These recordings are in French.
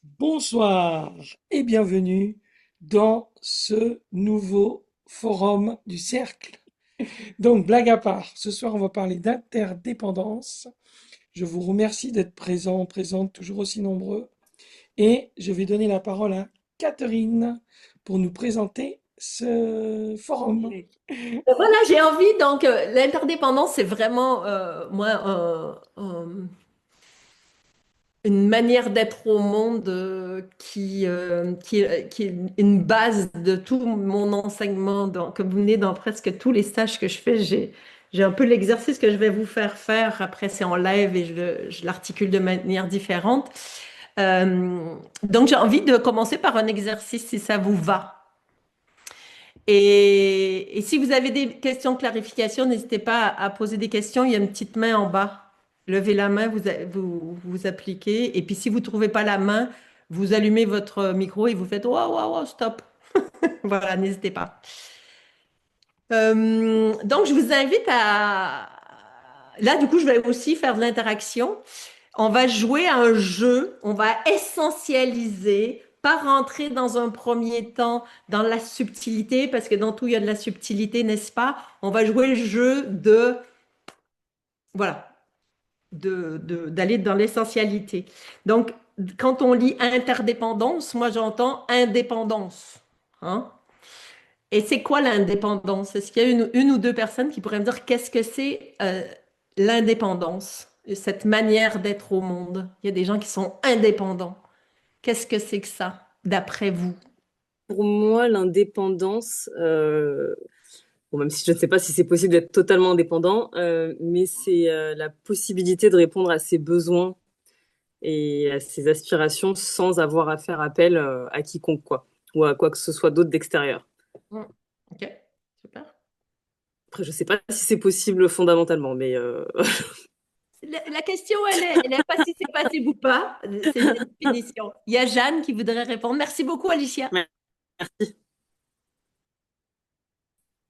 Bonsoir et bienvenue dans ce nouveau forum du cercle. Donc, blague à part, ce soir on va parler d'interdépendance. Je vous remercie d'être présents, présentes, toujours aussi nombreux. Et je vais donner la parole à Catherine pour nous présenter ce forum. Voilà, j'ai envie, donc l'interdépendance, c'est vraiment, moi, une manière d'être au monde qui est une base de tout mon enseignement. Comme vous venez dans presque tous les stages que je fais, j'ai un peu l'exercice que je vais vous faire faire. Après, c'est en live et je l'articule de manière différente. Donc, j'ai envie de commencer par un exercice, si ça vous va. Et si vous avez des questions de clarification, n'hésitez pas à poser des questions. Il y a une petite main en bas. Levez la main, vous appliquez. Et puis si vous ne trouvez pas la main, vous allumez votre micro et vous faites waouh, waouh, waouh, stop. Voilà, n'hésitez pas. Donc, je vous invite à... Là, du coup, je vais aussi faire de l'interaction. On va jouer à un jeu, on va essentialiser, pas rentrer dans un premier temps dans la subtilité, parce que dans tout, il y a de la subtilité, n'est-ce pas? On va jouer le jeu voilà, d'aller dans l'essentialité. Donc, quand on lit interdépendance, moi j'entends indépendance. Hein? Et c'est quoi l'indépendance? Est-ce qu'il y a une ou deux personnes qui pourraient me dire qu'est-ce que c'est l'indépendance, cette manière d'être au monde? Il y a des gens qui sont indépendants. Qu'est-ce que c'est que ça, d'après vous? Pour moi, l'indépendance, bon, même si je ne sais pas si c'est possible d'être totalement indépendant, mais c'est la possibilité de répondre à ses besoins et à ses aspirations sans avoir à faire appel à quiconque, quoi, ou à quoi que ce soit d'autre d'extérieur. Hmm. Ok, super. Après, je ne sais pas si c'est possible fondamentalement, mais La question, elle est pas si c'est possible ou pas. C'est une définition. Il y a Jeanne qui voudrait répondre. Merci beaucoup, Alicia. merci.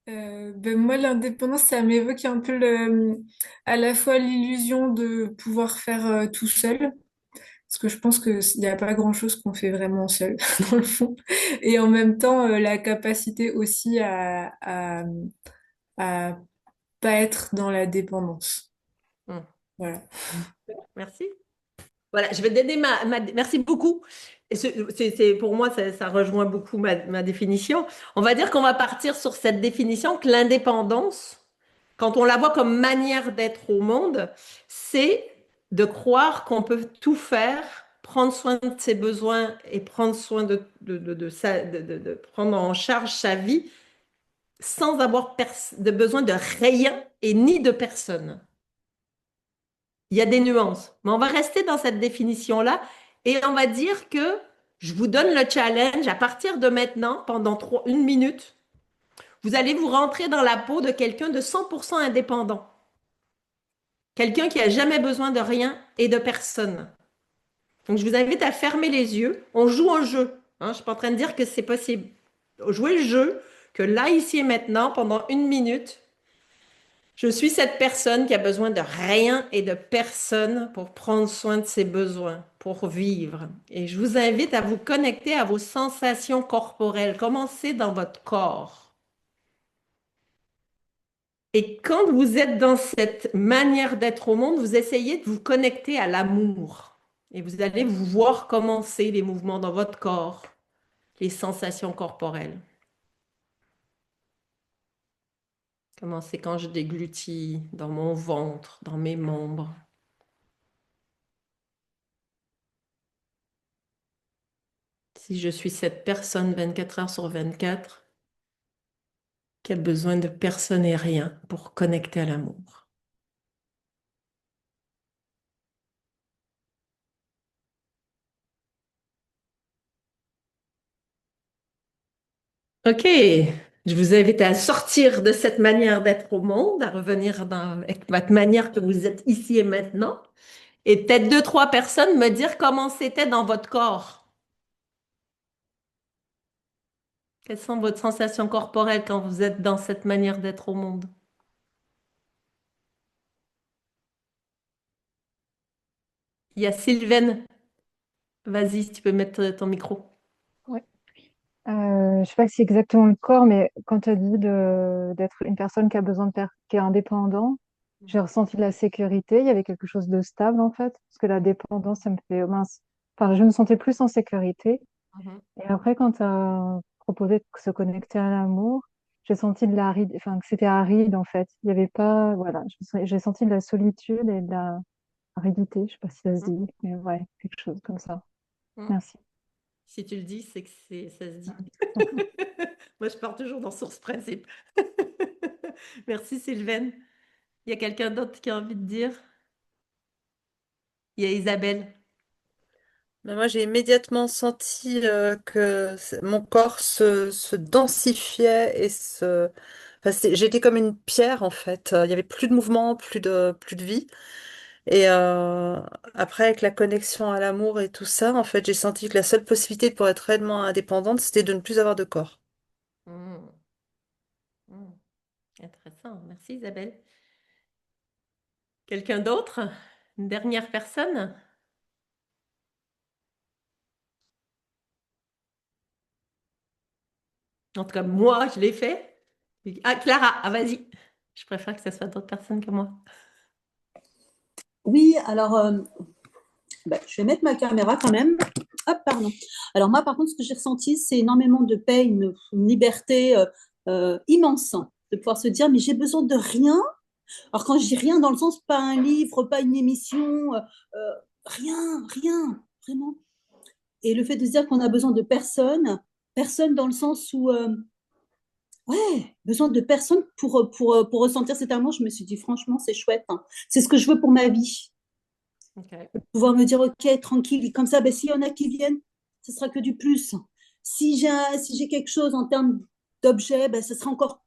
Moi, l'indépendance, ça m'évoque un peu à la fois l'illusion de pouvoir faire tout seul, parce que je pense qu'il n'y a pas grand-chose qu'on fait vraiment seul, dans le fond, et en même temps, la capacité aussi à pas être dans la dépendance. Hmm. Voilà. Merci. Voilà, je vais donner Merci beaucoup. Et pour moi, ça rejoint beaucoup ma définition. On va dire qu'on va partir sur cette définition que l'indépendance, quand on la voit comme manière d'être au monde, c'est de croire qu'on peut tout faire, prendre soin de ses besoins et prendre soin de prendre en charge sa vie sans avoir de besoin de rien et ni de personne. Il y a des nuances, mais on va rester dans cette définition-là et on va dire que je vous donne le challenge à partir de maintenant, pendant une minute, vous allez vous rentrer dans la peau de quelqu'un de 100% indépendant. Quelqu'un qui a jamais besoin de rien et de personne. Donc, je vous invite à fermer les yeux. On joue un jeu. Hein, je ne suis pas en train de dire que c'est possible. Jouer le jeu, que là, ici et maintenant, pendant une minute, je suis cette personne qui a besoin de rien et de personne pour prendre soin de ses besoins, pour vivre. Et je vous invite à vous connecter à vos sensations corporelles. Commencez dans votre corps. Et quand vous êtes dans cette manière d'être au monde, vous essayez de vous connecter à l'amour. Et vous allez vous voir commencer les mouvements dans votre corps, les sensations corporelles. Commencez quand je déglutis dans mon ventre, dans mes membres. Si je suis cette personne 24 heures sur 24 qui a besoin de personne et rien pour connecter à l'amour. Ok, je vous invite à sortir de cette manière d'être au monde, à revenir avec votre manière que vous êtes ici et maintenant, et peut-être deux, trois personnes me dire comment c'était dans votre corps. Quelles sont vos sensations corporelles quand vous êtes dans cette manière d'être au monde? Il y a Sylvaine. Vas-y, tu peux mettre ton micro. Ouais. Je sais pas si c'est exactement le corps, mais quand tu as dit d'être une personne qui a besoin qui est indépendant, j'ai ressenti de la sécurité. Il y avait quelque chose de stable en fait, parce que la dépendance, ça me fait oh mince. Enfin, je me sentais plus en sécurité. Mhm. Et après, quand tu as proposé de se connecter à l'amour, j'ai senti de enfin, que c'était aride en fait. Il y avait pas, voilà, j'ai senti de la solitude et de la aridité. Je sais pas si ça se dit, mais ouais, quelque chose comme ça. Mhm. Merci. Si tu le dis, c'est que ça se dit. Moi, je pars toujours dans source principe. Merci, Sylvaine. Il y a quelqu'un d'autre qui a envie de dire? Il y a Isabelle. Mais moi, j'ai immédiatement senti que mon corps se densifiait et enfin, j'étais comme une pierre en fait. Il y avait plus de mouvement, plus de vie. Et après, avec la connexion à l'amour et tout ça, en fait, j'ai senti que la seule possibilité pour être réellement indépendante, c'était de ne plus avoir de corps. Hmm. Hmm. Intéressant. Merci, Isabelle. Quelqu'un d'autre? Une dernière personne? En tout cas, moi, je l'ai fait. Ah, Clara, ah, vas-y. Je préfère que ce soit d'autres personnes que moi. Oui, alors, je vais mettre ma caméra quand même. Hop, pardon. Alors moi, par contre, ce que j'ai ressenti, c'est énormément de paix, une liberté immense de pouvoir se dire, mais j'ai besoin de rien. Alors quand je dis rien, dans le sens, pas un livre, pas une émission, rien, vraiment. Et le fait de se dire qu'on a besoin de personne, personne dans le sens où, ouais, besoin de personne pour ressentir cet amour, je me suis dit, franchement, c'est chouette, hein. C'est ce que je veux pour ma vie. Ok. Pouvoir me dire, OK, tranquille, comme ça, ben, s'il y en a qui viennent, ce sera que du plus. Si j'ai quelque chose en termes d'objet, ben, ce sera encore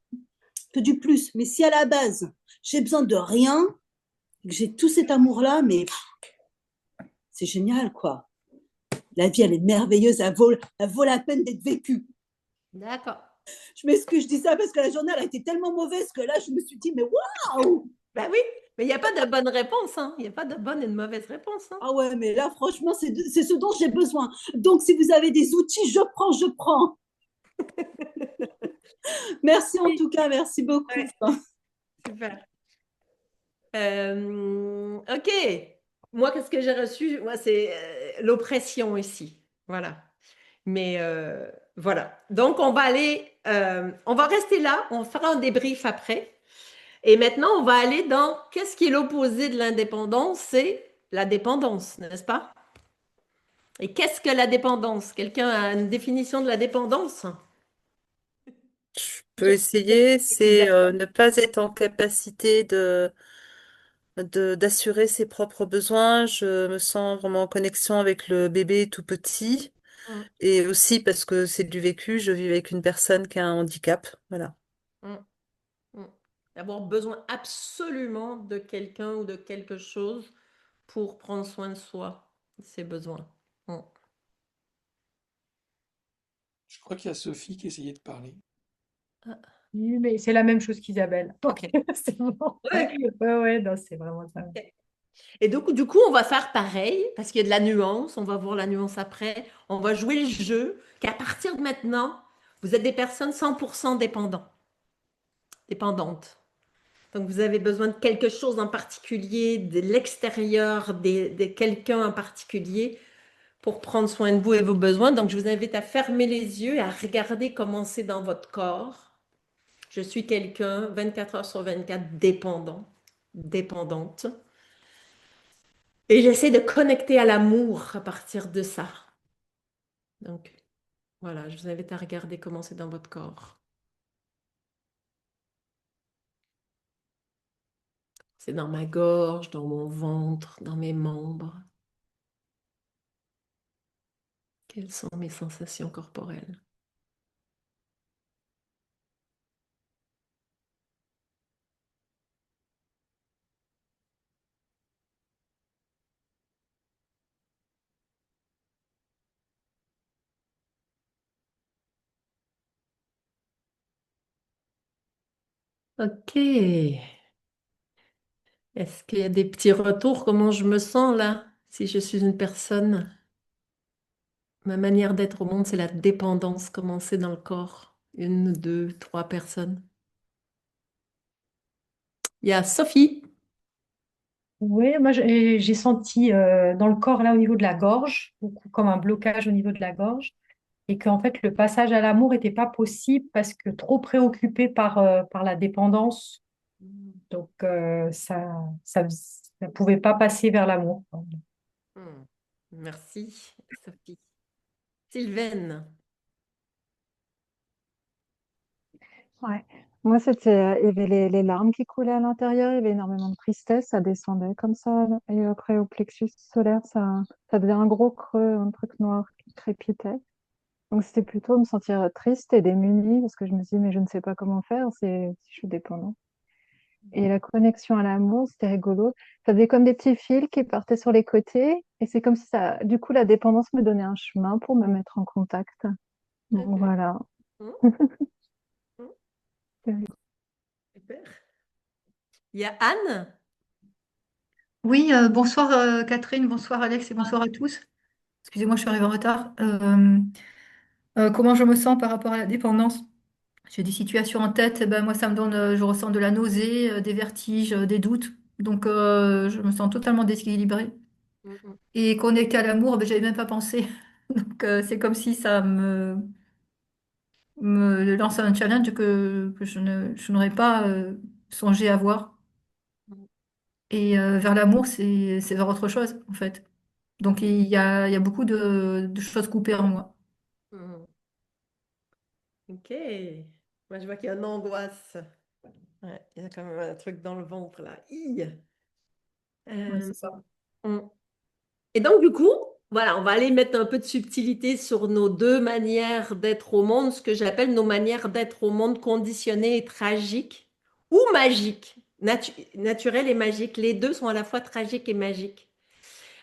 que du plus. Mais si à la base, j'ai besoin de rien, que j'ai tout cet amour-là, mais c'est génial, quoi. La vie, elle est merveilleuse, elle vaut la peine d'être vécue. D'accord. Je m'excuse, je dis ça parce que la journée, elle a été tellement mauvaise que là, je me suis dit, mais waouh! Ben oui, mais il n'y a pas de bonne réponse, hein. Il n'y a pas de bonne et de mauvaise réponse, hein. Ah ouais, mais là, franchement, c'est ce dont j'ai besoin. Donc, si vous avez des outils, je prends, je prends. Merci en Oui. tout cas, merci beaucoup. Ouais, super. Ok. Moi, qu'est-ce que j'ai reçu? Moi, c'est l'oppression ici. Voilà. Mais voilà. Donc, on va rester là. On fera un débrief après. Et maintenant, on va aller dans qu'est-ce qui est l'opposé de l'indépendance? C'est la dépendance, n'est-ce pas? Et qu'est-ce que la dépendance? Quelqu'un a une définition de la dépendance? Je peux essayer, c'est ne pas être en capacité d'assurer ses propres besoins. Je me sens vraiment en connexion avec le bébé tout petit. Mm, Et aussi parce que c'est du vécu, je vis avec une personne qui a un handicap. Voilà. mm, mm. D'avoir besoin absolument de quelqu'un ou de quelque chose pour prendre soin de soi, ses besoins. Mm. Je crois qu'il y a Sophie qui essayait de parler. Oui, mais c'est la même chose qu'Isabelle. Ok. C'est bon. Ouais. Ouais, ouais, non, c'est vraiment ça. Et donc, du coup, on va faire pareil parce qu'il y a de la nuance. On va voir la nuance après. On va jouer le jeu qu'à partir de maintenant, vous êtes des personnes 100% dépendantes. Donc, vous avez besoin de quelque chose en particulier, de l'extérieur, de quelqu'un en particulier pour prendre soin de vous et vos besoins. Donc, je vous invite à fermer les yeux et à regarder comment c'est dans votre corps. Je suis quelqu'un 24 heures sur 24 dépendante. Et j'essaie de connecter à l'amour à partir de ça. Donc, voilà, je vous invite à regarder comment c'est dans votre corps. C'est dans ma gorge, dans mon ventre, dans mes membres. Quelles sont mes sensations corporelles? Ok. Est-ce qu'il y a des petits retours? Comment je me sens là, si je suis une personne Ma manière d'être au monde, c'est la dépendance, commencer dans le corps. Une, deux, trois personnes. Il y a Sophie. Oui, moi j'ai senti dans le corps, là au niveau de la gorge, beaucoup comme un blocage au niveau de la gorge, et qu'en fait le passage à l'amour n'était pas possible parce que trop préoccupé par la dépendance, donc ça pouvait pas passer vers l'amour. Hmm. Merci, Sophie. Sylvaine. Ouais. Moi, c'était, il y avait les larmes qui coulaient à l'intérieur, il y avait énormément de tristesse, ça descendait comme ça, et après au plexus solaire, ça faisait un gros creux, un truc noir qui crépitait. Donc c'était plutôt me sentir triste et démunie, parce que je me dis, mais je ne sais pas comment faire si je suis dépendante. Et la connexion à l'amour, c'était rigolo. Ça faisait comme des petits fils qui partaient sur les côtés, et c'est comme si ça, du coup, la dépendance me donnait un chemin pour me mettre en contact. Donc voilà. Hmm, hmm, super. Il y a Anne. Oui, bonsoir Catherine, bonsoir Alex et bonsoir à tous. Excusez-moi, je suis arrivée en retard. Comment je me sens par rapport à la dépendance? J'ai des situations en tête, ben, moi ça me donne, je ressens de la nausée, des vertiges, des doutes. Donc je me sens totalement déséquilibrée. Hmm, Et connectée à l'amour, ben, j'avais même pas pensé. Donc c'est comme si me lance un challenge que je n'aurais pas songé avoir. hmm, Et vers l'amour, c'est vers autre chose en fait. Donc il y a beaucoup de choses coupées en moi. hmm. Ok. Moi, je vois qu'il y a une angoisse. Ouais, il y a quand même un truc dans le ventre là. Ouais, Euh, c'est ça. hmm. Et donc, du coup, voilà, on va aller mettre un peu de subtilité sur nos deux manières d'être au monde, ce que j'appelle nos manières d'être au monde conditionnées et tragiques ou magiques. Naturelles et magiques. Les deux sont à la fois tragiques et magiques.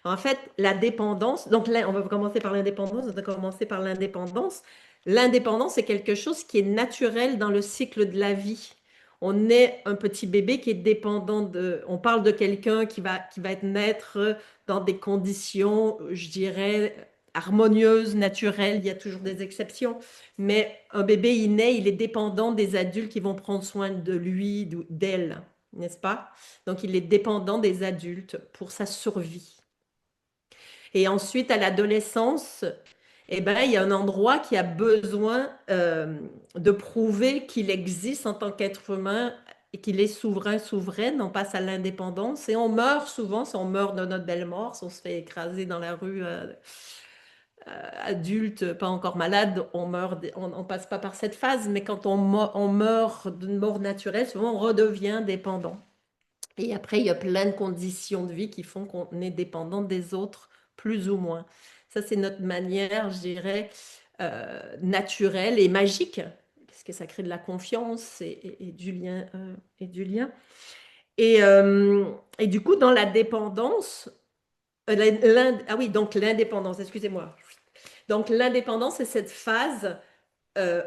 En fait, la dépendance, donc là, on va commencer par l'indépendance, on va commencer par l'indépendance. L'indépendance, c'est quelque chose qui est naturel dans le cycle de la vie. On est un petit bébé qui est dépendant de... On parle de quelqu'un qui va être naître dans des conditions, je dirais, harmonieuses, naturelles. Il y a toujours des exceptions. Mais un bébé, il naît, il est dépendant des adultes qui vont prendre soin de lui, d'elle, n'est-ce pas? Donc, il est dépendant des adultes pour sa survie. Et ensuite, à l'adolescence, eh ben, il y a un endroit qui a besoin de prouver qu'il existe en tant qu'être humain et qu'il est souverain, souveraine. On passe à l'indépendance et on meurt souvent. Si on meurt de notre belle mort, si on se fait écraser dans la rue adulte, pas encore malade, on meurt, on passe pas par cette phase. Mais quand on meurt d'une mort naturelle, souvent on redevient dépendant. Et après, il y a plein de conditions de vie qui font qu'on est dépendant des autres, plus ou moins. Ça, c'est notre manière, je dirais, naturelle et magique, parce que ça crée de la confiance et du lien. Et, du lien. Et du coup, dans la dépendance, ah oui, donc l'indépendance, excusez-moi. Donc l'indépendance, c'est cette phase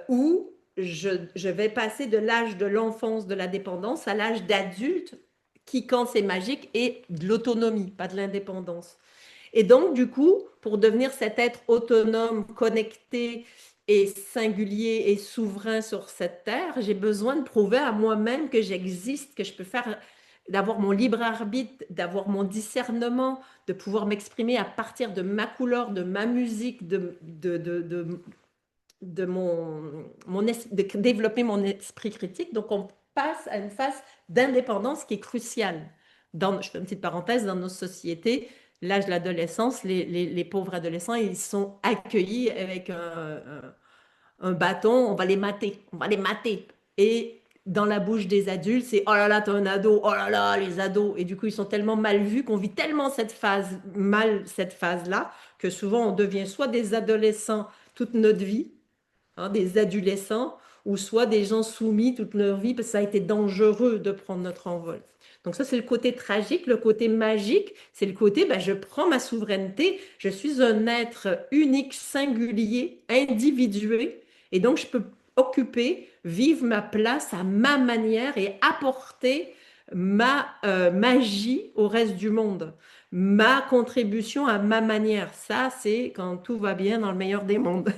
où je vais passer de l'âge de l'enfance, de la dépendance, à l'âge d'adulte, qui, quand c'est magique, est de l'autonomie, pas de l'indépendance. Et donc, du coup, pour devenir cet être autonome, connecté et singulier et souverain sur cette terre, j'ai besoin de prouver à moi-même que j'existe, que je peux faire, d'avoir mon libre arbitre, d'avoir mon discernement, de pouvoir m'exprimer à partir de ma couleur, de ma musique, de développer mon esprit critique. Donc, on passe à une phase d'indépendance qui est cruciale. Je fais une petite parenthèse, dans nos sociétés, l'âge de l'adolescence, les pauvres adolescents, ils sont accueillis avec un bâton, on va les mater, on va les mater. Et dans la bouche des adultes, c'est oh là là, t'es un ado, oh là là, les ados. Et du coup, ils sont tellement mal vus qu'on vit tellement cette phase-là, que souvent on devient soit des adolescents toute notre vie, des adolescents, ou soit des gens soumis toute leur vie parce que ça a été dangereux de prendre notre envol. Donc ça, c'est le côté tragique. Le côté magique, c'est le côté, ben, je prends ma souveraineté, je suis un être unique, singulier, individué, et donc je peux occuper, vivre ma place à ma manière et apporter ma magie au reste du monde. ma contribution à ma manière. Ça, c'est quand tout va bien dans le meilleur des mondes.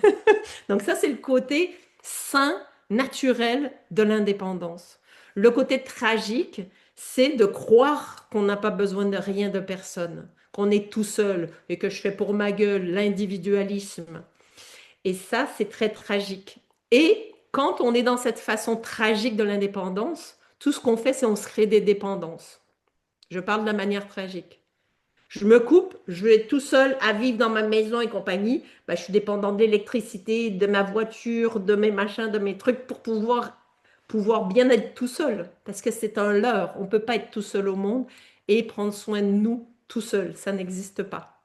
Donc ça, c'est le côté sain, naturel de l'indépendance. Le côté tragique, c'est de croire qu'on n'a pas besoin de rien de personne, qu'on est tout seul et que je fais pour ma gueule, l'individualisme. Et ça, c'est très tragique. Et quand on est dans cette façon tragique de l'indépendance, tout ce qu'on fait, c'est on se crée des dépendances. Je parle de la manière tragique. Je me coupe, je vais être tout seul à vivre dans ma maison et compagnie. Ben, je suis dépendant de l'électricité, de ma voiture, de mes machins, de mes trucs pour pouvoir bien être tout seul. Parce que c'est un leurre. On ne peut pas être tout seul au monde et prendre soin de nous tout seul. Ça n'existe pas.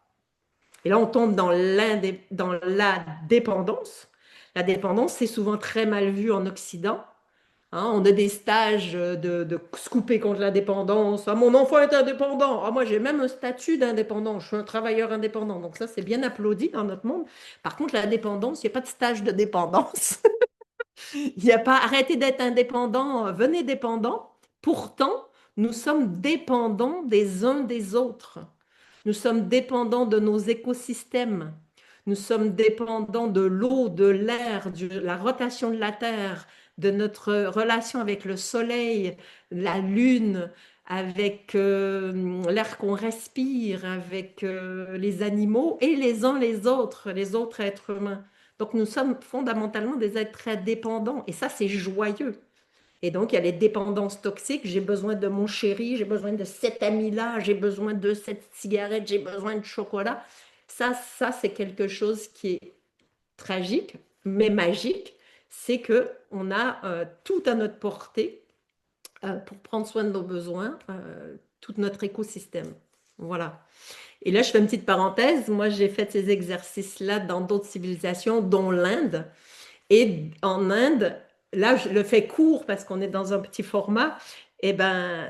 Et là, on tombe dans la dépendance. La dépendance, c'est souvent très mal vu en Occident. Hein, on a des stages de se couper contre la dépendance. Ah, mon enfant est indépendant. Ah, moi, j'ai même un statut d'indépendant. Je suis un travailleur indépendant. Donc ça, c'est bien applaudi dans notre monde. Par contre, la dépendance, il n'y a pas de stage de dépendance. Il n'y a pas arrêtez d'être indépendant, venez dépendant. Pourtant, nous sommes dépendants des uns des autres. Nous sommes dépendants de nos écosystèmes. Nous sommes dépendants de l'eau, de l'air, de la rotation de la Terre, de notre relation avec le Soleil, la Lune, avec l'air qu'on respire, avec les animaux et les uns les autres êtres humains. Donc nous sommes fondamentalement des êtres très dépendants et ça c'est joyeux. Et donc, il y a les dépendances toxiques. J'ai besoin de mon chéri, j'ai besoin de cet ami-là, j'ai besoin de cette cigarette, j'ai besoin de chocolat. Ça c'est quelque chose qui est tragique, mais magique. C'est qu'on a tout à notre portée pour prendre soin de nos besoins, tout notre écosystème. Voilà. Et là, je fais une petite parenthèse. Moi, j'ai fait ces exercices-là dans d'autres civilisations, dont l'Inde. Et en Inde, là, je le fais court parce qu'on est dans un petit format, et ben,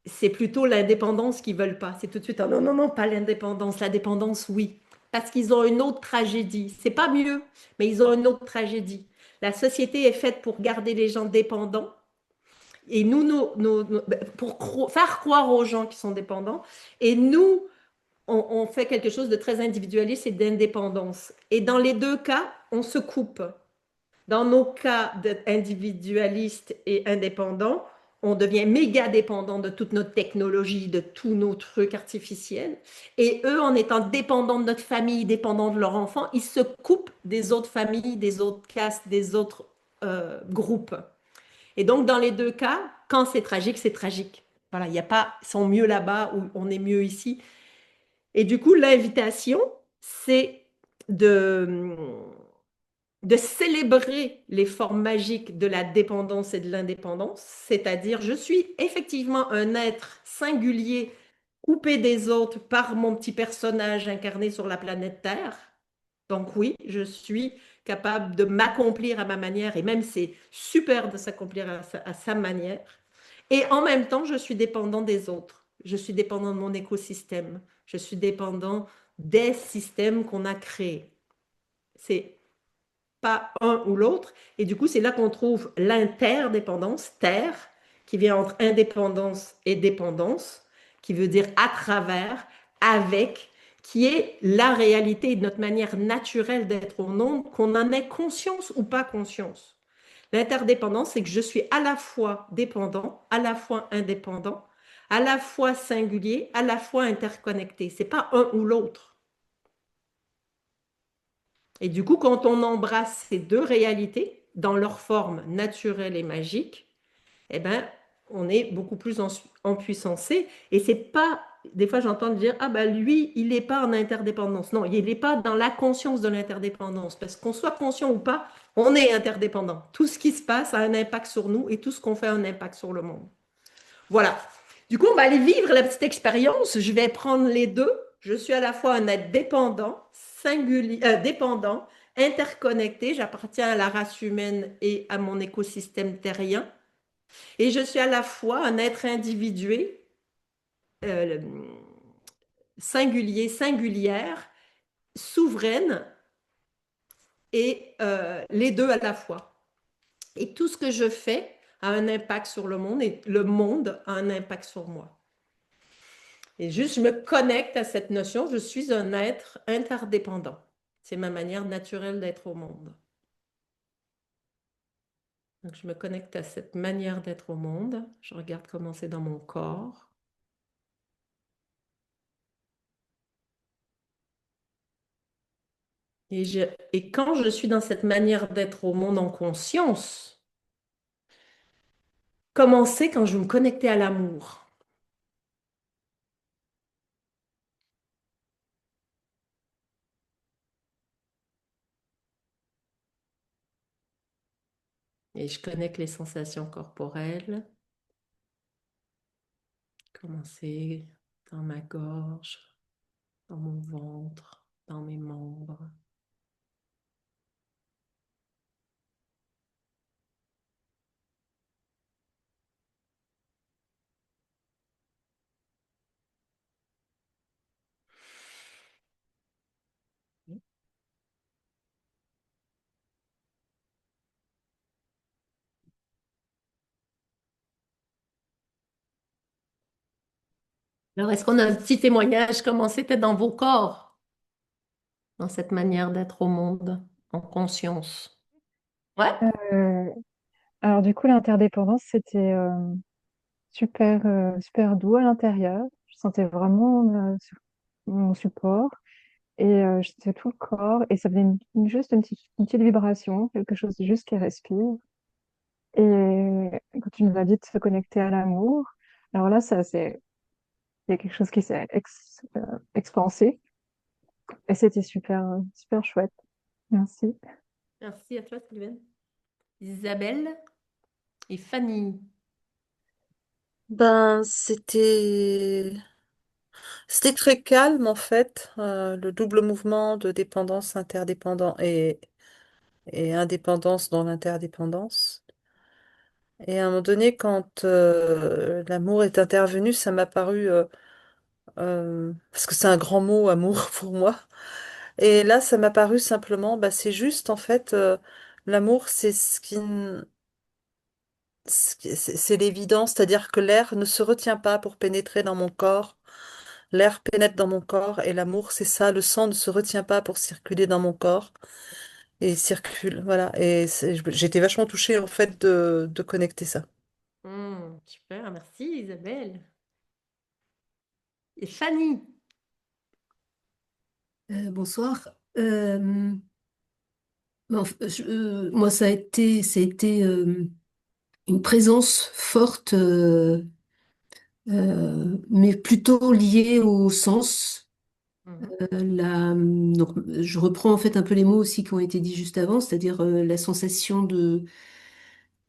c'est plutôt l'indépendance qu'ils veulent pas. C'est tout de suite, ah non, non, non, pas l'indépendance. La dépendance, oui. Parce qu'ils ont une autre tragédie. C'est pas mieux, mais ils ont une autre tragédie. La société est faite pour garder les gens dépendants. Et nous, pour faire croire aux gens qui sont dépendants. Et nous, on fait quelque chose de très individualiste et d'indépendance. Et dans les deux cas, on se coupe. Dans nos cas individualistes et indépendants, on devient méga dépendant de toute notre technologie, de tous nos trucs artificiels. Et eux, en étant dépendants de notre famille, dépendants de leurs enfants, ils se coupent des autres familles, des autres castes, des autres groupes. Et donc, dans les deux cas, quand c'est tragique, c'est tragique. Voilà, il n'y a pas, ils sont mieux là-bas ou on est mieux ici. Et du coup, l'invitation, c'est de célébrer les formes magiques de la dépendance et de l'indépendance, c'est-à-dire je suis effectivement un être singulier, coupé des autres par mon petit personnage incarné sur la planète Terre. Donc oui, je suis capable de m'accomplir à ma manière, et même c'est super de s'accomplir à sa manière. Et en même temps, je suis dépendant des autres. Je suis dépendant de mon écosystème. Je suis dépendant des systèmes qu'on a créés. C'est pas un ou l'autre. Et du coup, c'est là qu'on trouve l'interdépendance, terre, qui vient entre indépendance et dépendance, qui veut dire à travers, avec, qui est la réalité de notre manière naturelle d'être au monde, qu'on en ait conscience ou pas conscience. L'interdépendance, c'est que je suis à la fois dépendant, à la fois indépendant, à la fois singulier, à la fois interconnecté. C'est pas un ou l'autre. Et du coup, quand on embrasse ces deux réalités dans leur forme naturelle et magique, eh ben, on est beaucoup plus empuissancé. Et c'est pas, des fois j'entends dire, ah ben lui, il n'est pas en interdépendance. Non, il n'est pas dans la conscience de l'interdépendance. Parce qu'on soit conscient ou pas, on est interdépendant. Tout ce qui se passe a un impact sur nous et tout ce qu'on fait a un impact sur le monde. Voilà. Du coup, on va aller vivre la petite expérience. Je vais prendre les deux. Je suis à la fois un être dépendant, dépendant, interconnecté. J'appartiens à la race humaine et à mon écosystème terrien. Et je suis à la fois un être individué, euh, singulier, singulière, souveraine, et les deux à la fois. Et tout ce que je fais a un impact sur le monde et le monde a un impact sur moi. Et juste, je me connecte à cette notion, je suis un être interdépendant. C'est ma manière naturelle d'être au monde. Donc, je me connecte à cette manière d'être au monde. Je regarde comment c'est dans mon corps. Et quand je suis dans cette manière d'être au monde en conscience, comment c'est quand je veux me connecter à l'amour? Et je connecte les sensations corporelles. Comment c'est dans ma gorge, dans mon ventre, dans mes membres. Alors, est-ce qu'on a un petit témoignage? Comment c'était dans vos corps, dans cette manière d'être au monde, en conscience? Ouais? Euh, alors du coup, l'interdépendance, c'était super doux à l'intérieur. Je sentais vraiment mon support et je sentais tout le corps et ça faisait juste une petite vibration, quelque chose juste qui respire. Et quand tu nous as dit de se connecter à l'amour, alors là, il y a quelque chose qui s'est expansé et c'était super chouette. Merci. Merci à toi, Sylvain. Isabelle et Fanny. Ben, c'était très calme en fait, le double mouvement de dépendance, interdépendant et indépendance dans l'interdépendance. Et à un moment donné, quand l'amour est intervenu, ça m'a paru, parce que c'est un grand mot, amour pour moi. Et là, ça m'a paru simplement, bah, c'est juste en fait, l'amour, c'est l'évidence, c'est-à-dire que l'air ne se retient pas pour pénétrer dans mon corps. L'air pénètre dans mon corps et l'amour, c'est ça. Le sang ne se retient pas pour circuler dans mon corps et il circule. Voilà. Et j'étais vachement touchée en fait de connecter ça. Super, merci Isabelle. Et Fanny. Bonsoir. Moi, ça a été une présence forte, mais plutôt liée au sens. Mhm. Donc, je reprends en fait un peu les mots aussi qui ont été dits juste avant, c'est-à-dire la sensation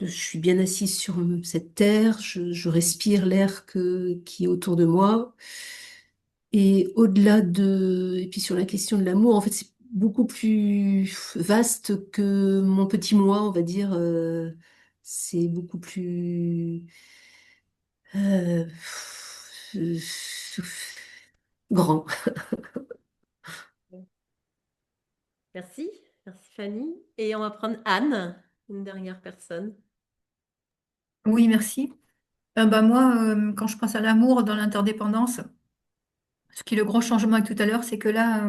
je suis bien assise sur cette terre, je respire l'air qui est autour de moi. Et et puis sur la question de l'amour, en fait, c'est beaucoup plus vaste que mon petit moi, on va dire. C'est beaucoup plus euh, euh, grand. Merci, merci Fanny. Et on va prendre Anne, une dernière personne. Oui, merci. Bah moi, quand je pense à l'amour dans l'interdépendance, ce qui est le gros changement avec tout à l'heure, c'est que là,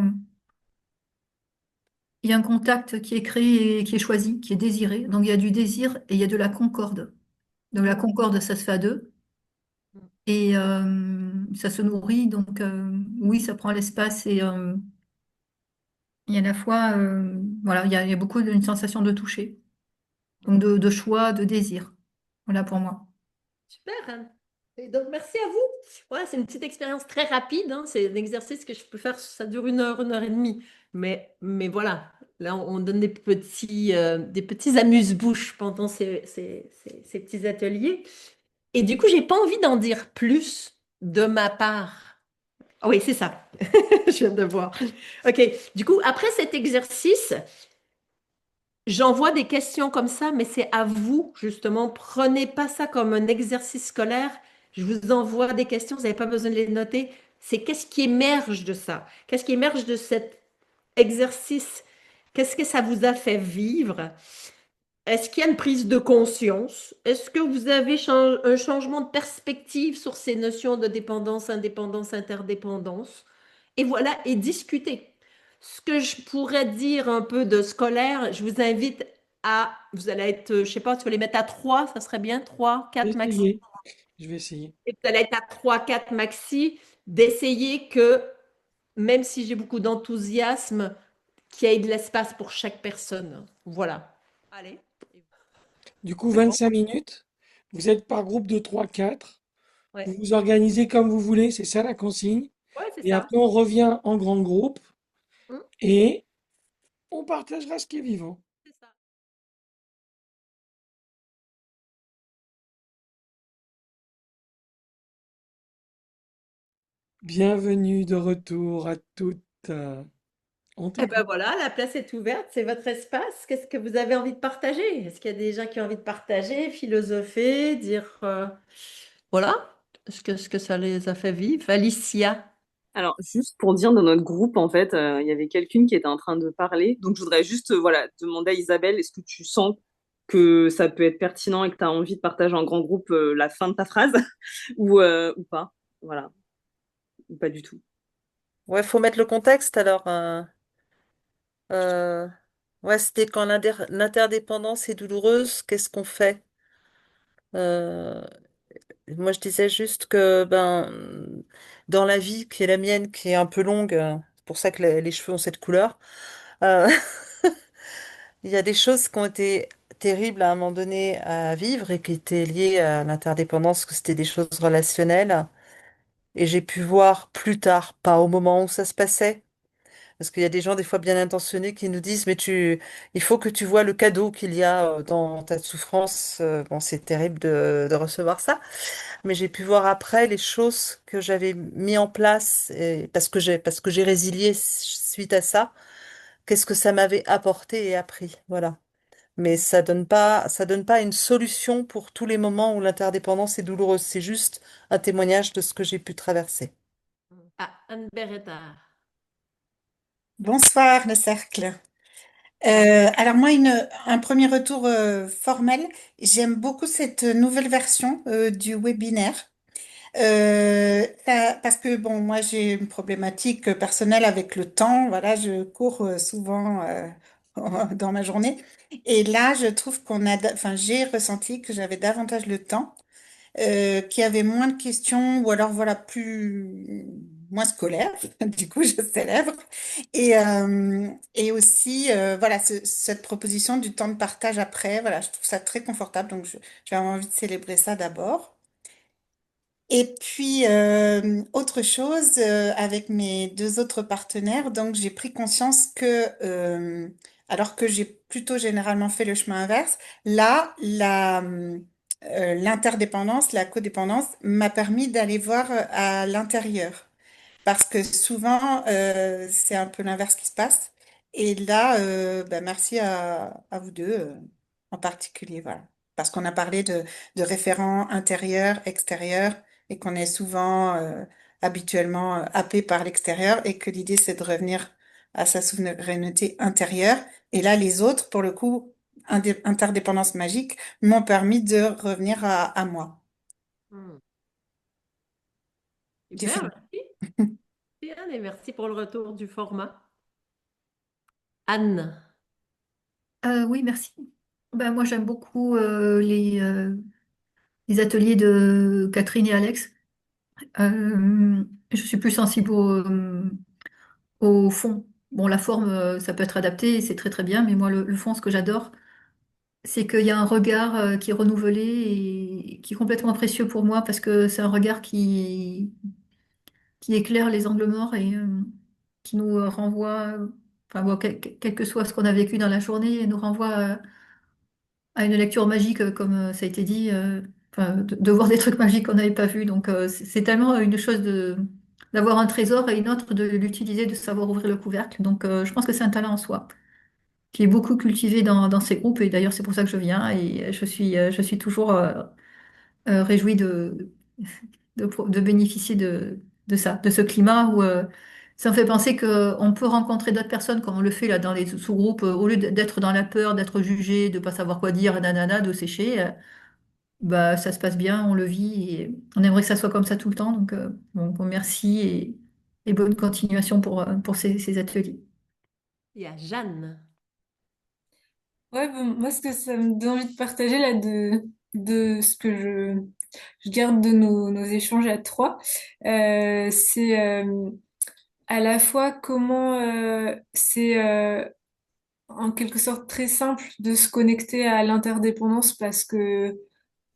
il y a un contact qui est créé et qui est choisi, qui est désiré. Donc il y a du désir et il y a de la concorde. Donc la concorde, ça se fait à deux et ça se nourrit. Donc oui, ça prend l'espace et il y a à la fois, voilà, il y a beaucoup d'une sensation de toucher, donc de choix, de désir. Voilà pour moi. Super, Anne. Et donc, merci à vous. Voilà, c'est une petite expérience très rapide, hein. C'est un exercice que je peux faire, ça dure une heure et demie. Mais voilà, là, on donne des petits amuse-bouches pendant ces petits ateliers. Et du coup, j'ai pas envie d'en dire plus de ma part. Ah oui, c'est ça. Je viens de voir. OK. Du coup, après cet exercice, j'envoie des questions comme ça, mais c'est à vous, justement. Prenez pas ça comme un exercice scolaire. Je vous envoie des questions, vous n'avez pas besoin de les noter. C'est qu'est-ce qui émerge de ça? Qu'est-ce qui émerge de cet exercice? Qu'est-ce que ça vous a fait vivre? est-ce qu'il y a une prise de conscience? Est-ce que vous avez un changement de perspective sur ces notions de dépendance, indépendance, interdépendance? Et voilà, et discuter. Ce que je pourrais dire un peu de scolaire, je vous invite à, vous allez être, je sais pas, tu vas les mettre à 3, ça serait bien, 3, Je vais 4 maxi. essayer. Je vais essayer. Et vous allez être à 3, 4 maxi, d'essayer que, même si j'ai beaucoup d'enthousiasme, qu'il y ait de l'espace pour chaque personne. Voilà. Allez. Du coup, C'est bon? 25 minutes. Vous êtes par groupe de 3, 4. Ouais. Vous vous organisez comme vous voulez, c'est ça la consigne. Ouais, c'est Et ça. après, on revient en grand groupe Hum, et on partagera ce qui est vivant. c'est ça. Bienvenue de retour à toutes. On Eh ben t'écoute. voilà, la place est ouverte, c'est votre espace. Qu'est-ce que vous avez envie de partager? Est-ce qu'il y a des gens qui ont envie de partager, philosopher, dire voilà, est-ce que ça les a fait vivre? Alicia. Alors, juste pour dire, dans notre groupe, en fait, il y avait quelqu'une qui était en train de parler. Donc, je voudrais juste, voilà, demander à Isabelle, est-ce que tu sens que ça peut être pertinent et que tu as envie de partager en grand groupe la fin de ta phrase ou pas? Voilà, ou pas du tout. Ouais, faut mettre le contexte alors. Euh, ouais, c'était quand l'interdépendance est douloureuse, qu'est-ce qu'on fait? Euh, Moi, je disais juste que ben dans la vie qui est la mienne, qui est un peu longue, c'est pour ça que les cheveux ont cette couleur. euh, il y a des choses qui ont été terribles à un moment donné à vivre et qui étaient liées à l'interdépendance, que c'était des choses relationnelles. Et j'ai pu voir plus tard, pas au moment où ça se passait. Parce qu'il y a des gens, des fois bien intentionnés, qui nous disent, mais il faut que tu vois le cadeau qu'il y a dans ta souffrance. Bon, c'est terrible de recevoir ça. Mais j'ai pu voir après les choses que j'avais mis en place, parce que j'ai résilié suite à ça. Qu'est-ce que ça m'avait apporté et appris. Voilà. Mais ça donne pas une solution pour tous les moments où l'interdépendance est douloureuse. C'est juste un témoignage de ce que j'ai pu traverser. Ah, Anne Beretta. Bonsoir, le cercle. Alors moi, un premier retour formel. J'aime beaucoup cette nouvelle version du webinaire. Parce que bon, moi j'ai une problématique personnelle avec le temps. Voilà, je cours souvent dans ma journée. Et là, je trouve enfin, j'ai ressenti que j'avais davantage le temps, qui avait moins de questions ou alors voilà moins scolaire. Du coup, je célèbre. Et aussi voilà cette proposition du temps de partage après. Voilà, je trouve ça très confortable. Donc, j'ai vraiment envie de célébrer ça d'abord. Et puis, autre chose, avec mes deux autres partenaires, donc j'ai pris conscience que, alors que j'ai plutôt généralement fait le chemin inverse, là, l'interdépendance, la codépendance m'a permis d'aller voir à l'intérieur. Parce que souvent, c'est un peu l'inverse qui se passe. Et là, ben, merci à vous deux en particulier. Voilà. Parce qu'on a parlé de référents intérieurs, extérieurs, et qu'on est souvent habituellement happé par l'extérieur, et que l'idée, c'est de revenir à sa souveraineté intérieure. Et là, les autres, pour le coup, interdépendance magique, m'ont permis de revenir à moi. Hmm. J'ai Super, fini. merci. Merci, Anne, et merci pour le retour du format. Anne. Oui, merci. Ben, moi, j'aime beaucoup les ateliers de Catherine et Alex. Je suis plus sensible au fond. Bon, la forme, ça peut être adapté, c'est très très bien, mais moi, le fond, ce que j'adore, c'est qu'il y a un regard qui est renouvelé et qui est complètement précieux pour moi parce que c'est un regard qui éclaire les angles morts et qui nous renvoie, enfin, bon, quel que soit ce qu'on a vécu dans la journée, et nous renvoie à une lecture magique, comme ça a été dit, enfin, de voir des trucs magiques qu'on n'avait pas vus. Donc, c'est tellement une chose d'avoir un trésor et une autre de l'utiliser, de savoir ouvrir le couvercle. Donc, je pense que c'est un talent en soi, qui est beaucoup cultivé dans ces groupes. Et d'ailleurs, c'est pour ça que je viens. Et je suis toujours réjouie de bénéficier de ça, de ce climat où Ça me fait penser qu'on peut rencontrer d'autres personnes comme on le fait là dans les sous-groupes, au lieu d'être dans la peur, d'être jugé, de pas savoir quoi dire, nanana, de sécher, bah ça se passe bien, on le vit et on aimerait que ça soit comme ça tout le temps. Donc bon, merci et bonne continuation pour ces ateliers. Il y a Jeanne. Ouais, bon, moi, ce que ça me donne envie de partager là, de ce que je garde de nos échanges à trois, c'est à la fois comment c'est en quelque sorte très simple de se connecter à l'interdépendance parce que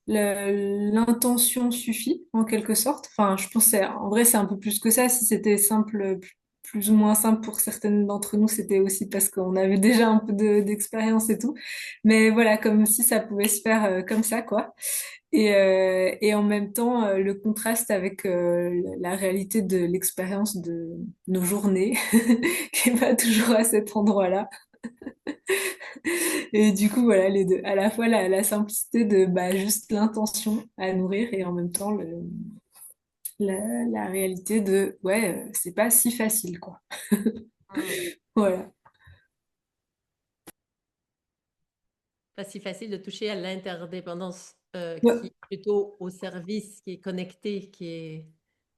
l'intention suffit en quelque sorte. Enfin, je pense que en vrai c'est un peu plus que ça. Si c'était simple, plus ou moins simple pour certaines d'entre nous, c'était aussi parce qu'on avait déjà un peu d'expérience et tout. Mais voilà, comme si ça pouvait se faire comme ça, quoi. Et en même temps, le contraste avec la réalité de l'expérience de nos journées, qui est pas toujours à cet endroit-là. Et du coup, voilà, les deux. À la fois la simplicité de bah, juste l'intention à nourrir et en même temps la réalité de ouais, c'est pas si facile, quoi. Mm. Voilà. Pas si facile de toucher à l'interdépendance Ouais, qui est plutôt au service, qui est connecté, qui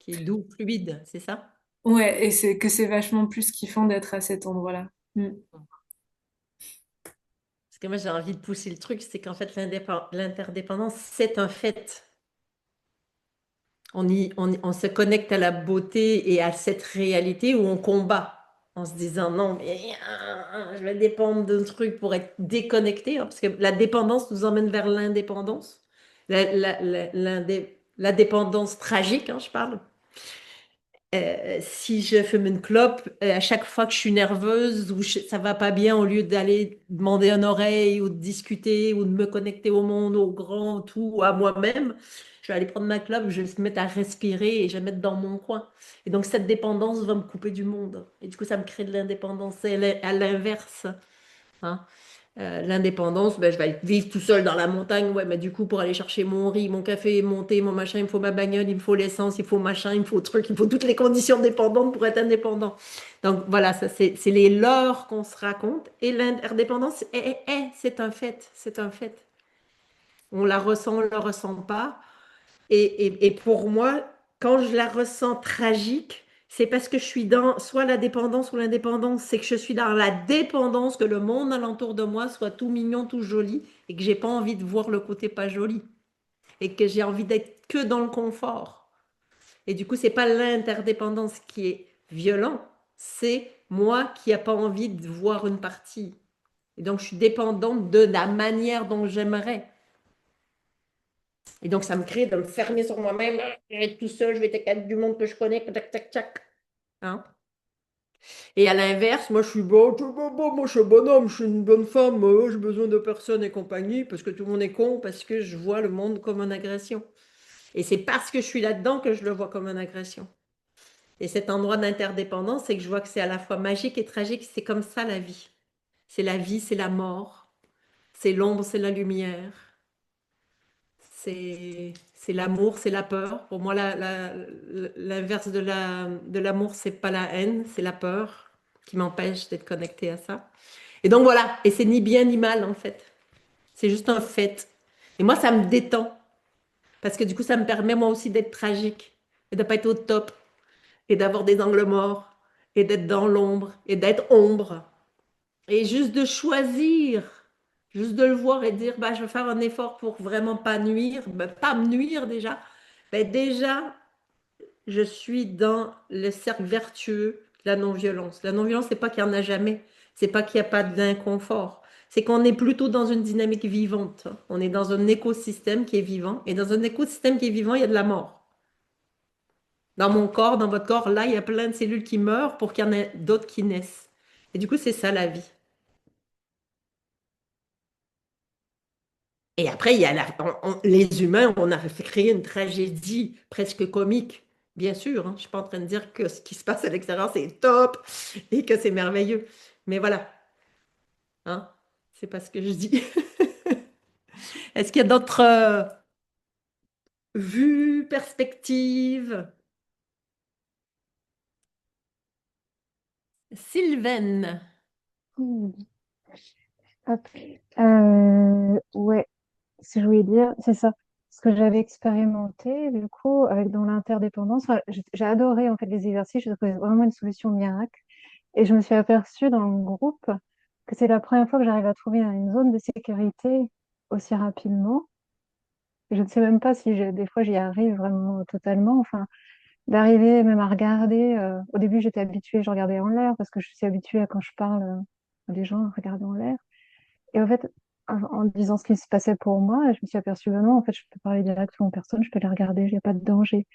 est doux, fluide, c'est ça? ouais, et c'est que c'est vachement plus kiffant d'être à cet endroit-là. Mm. Parce que moi, j'ai envie de pousser le truc, c'est qu'en fait, l'interdépendance, c'est un fait. On se connecte à la beauté et à cette réalité où on combat en se disant non, mais je vais dépendre d'un truc pour être déconnecté, hein, parce que la dépendance nous emmène vers l'indépendance, la dépendance tragique, hein, je parle. Si je fume une clope, à chaque fois que je suis nerveuse ou ça va pas bien, au lieu d'aller demander une oreille ou de discuter ou de me connecter au monde, au grand, tout, à moi-même, je vais aller prendre ma clope, je vais me mettre à respirer et je vais me mettre dans mon coin. Et donc cette dépendance va me couper du monde. Et du coup, ça me crée de l'indépendance. Et à l'inverse, hein. L'indépendance, ben, je vais aller vivre tout seul dans la montagne. Ouais, mais du coup, pour aller chercher mon riz, mon café, mon thé, mon machin, il me faut ma bagnole, il me faut l'essence, il faut machin, il me faut truc, il me faut toutes les conditions dépendantes pour être indépendant. Donc voilà, ça c'est les leurs qu'on se raconte. Et l'indépendance, c'est un fait, c'est un fait. On la ressent, on ne la ressent pas. Et pour moi, quand je la ressens tragique, c'est parce que je suis dans soit la dépendance ou l'indépendance. C'est que je suis dans la dépendance, que le monde alentour de moi soit tout mignon, tout joli, et que j'ai pas envie de voir le côté pas joli, et que j'ai envie d'être que dans le confort. Et du coup, c'est pas l'interdépendance qui est violent, c'est moi qui n'ai pas envie de voir une partie. Et donc, je suis dépendante de la manière dont j'aimerais. Et donc, ça me crée de me fermer sur moi-même. Je vais être tout seul, je vais être avec du monde que je connais, tac, tac, tac. Hein? Et à l'inverse, moi, je suis bon, moi, je suis un bonhomme, je suis une bonne femme, j'ai besoin de personne et compagnie, parce que tout le monde est con, parce que je vois le monde comme une agression. Et c'est parce que je suis là-dedans que je le vois comme une agression. Et cet endroit d'interdépendance, c'est que je vois que c'est à la fois magique et tragique. C'est comme ça la vie. C'est la vie, c'est la mort. C'est l'ombre, c'est la lumière. C'est l'amour, c'est la peur. Pour moi, l'inverse de l'amour, c'est pas la haine, c'est la peur qui m'empêche d'être connectée à ça. Et donc voilà, et c'est ni bien ni mal en fait. C'est juste un fait. Et moi, ça me détend parce que du coup, ça me permet moi aussi d'être tragique et de pas être au top et d'avoir des angles morts et d'être dans l'ombre et d'être ombre. Et juste de choisir, juste de le voir et de dire, bah, je vais faire un effort pour vraiment pas nuire, bah, pas me nuire déjà. Bah, déjà, je suis dans le cercle vertueux de la non-violence. La non-violence, c'est pas qu'il n'y en a jamais, c'est pas qu'il n'y a pas d'inconfort. C'est qu'on est plutôt dans une dynamique vivante. On est dans un écosystème qui est vivant. Et dans un écosystème qui est vivant, il y a de la mort. Dans mon corps, dans votre corps, là, il y a plein de cellules qui meurent pour qu'il y en ait d'autres qui naissent. Et du coup, c'est ça la vie. Et après, il y a les humains, on a créé une tragédie presque comique, bien sûr. Hein. Je ne suis pas en train de dire que ce qui se passe à l'extérieur, c'est top et que c'est merveilleux. Mais voilà, hein, c'est pas ce que je dis. Est-ce qu'il y a d'autres vues, perspectives? Sylvaine. Hmm. Hop. Ouais, ce que je voulais dire, c'est ça. Ce que j'avais expérimenté, du coup, avec dans l'interdépendance, enfin, j'ai adoré en fait les exercices, je trouvais vraiment une solution miracle. Et je me suis aperçue dans le groupe que c'est la première fois que j'arrive à trouver une zone de sécurité aussi rapidement. Je ne sais même pas si des fois j'y arrive vraiment totalement. Enfin, d'arriver même à regarder. Au début, j'étais habituée, je regardais en l'air parce que je suis habituée à quand je parle à des gens à regarder en l'air. Et en fait, en disant ce qui se passait pour moi, je me suis aperçue, ben non, en fait, je peux parler directement aux personnes, je peux les regarder, il n'y a pas de danger.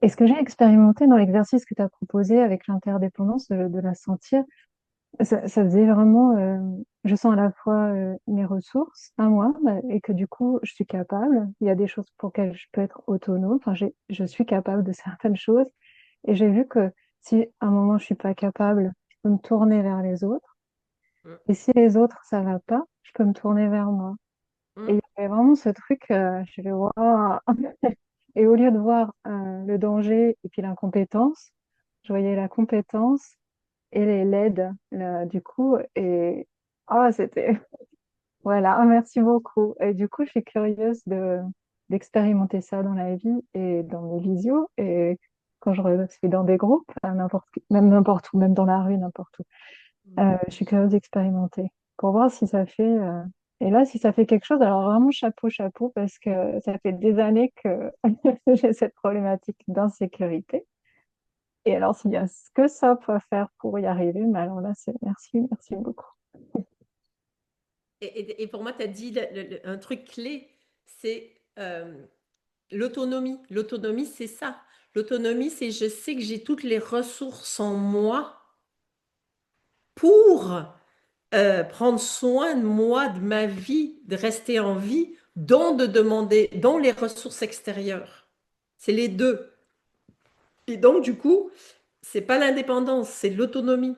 Et ce que j'ai expérimenté dans l'exercice que tu as proposé avec l'interdépendance, de la sentir, ça faisait vraiment, je sens à la fois mes ressources à moi, bah, et que du coup, je suis capable. Il y a des choses pour lesquelles je peux être autonome. Enfin, je suis capable de certaines choses. Et j'ai vu que si à un moment je suis pas capable, je peux me tourner vers les autres. Mm, Et si les autres, ça va pas, je peux me tourner vers moi. Et il mm, y avait vraiment ce truc, je vais waouh! Et au lieu de voir le danger et puis l'incompétence, je voyais la compétence et les LED, là, du coup. Et c'était. Voilà, merci beaucoup. Et du coup, je suis curieuse d'expérimenter ça dans la vie et dans mes visios. Et quand suis dans des groupes, même n'importe où, même dans la rue, n'importe où. mm. Je suis curieuse d'expérimenter pour voir si ça fait. Et là, si ça fait quelque chose, alors vraiment chapeau, chapeau, parce que ça fait des années que j'ai cette problématique d'insécurité. Et alors, s'il y a ce que ça peut faire pour y arriver, mais alors là, c'est merci, merci beaucoup. Et pour moi, tu as dit un truc clé, c'est l'autonomie. L'autonomie, c'est ça. L'autonomie, c'est je sais que j'ai toutes les ressources en moi pour prendre soin de moi, de ma vie, de rester en vie, dont de demander, dont les ressources extérieures. C'est les deux. Et donc, du coup, c'est pas l'indépendance, c'est l'autonomie.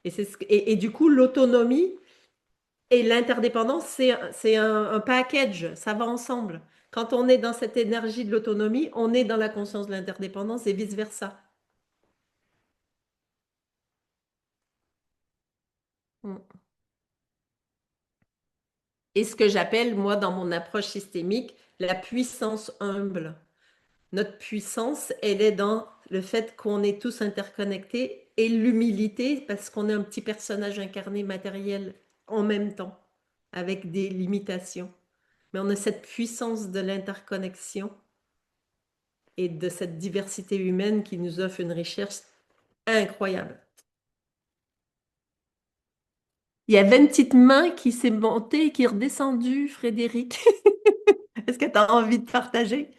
Et du coup, l'autonomie et l'interdépendance, c'est un package, ça va ensemble. Quand on est dans cette énergie de l'autonomie, on est dans la conscience de l'interdépendance et vice-versa. Mm. Et ce que j'appelle, moi, dans mon approche systémique, la puissance humble. Notre puissance, elle est dans le fait qu'on est tous interconnectés et l'humilité parce qu'on est un petit personnage incarné matériel en même temps, avec des limitations. Mais on a cette puissance de l'interconnexion et de cette diversité humaine qui nous offre une richesse incroyable. Il y avait une petite main qui s'est montée et qui est redescendue, Frédéric. Est-ce que tu as envie de partager?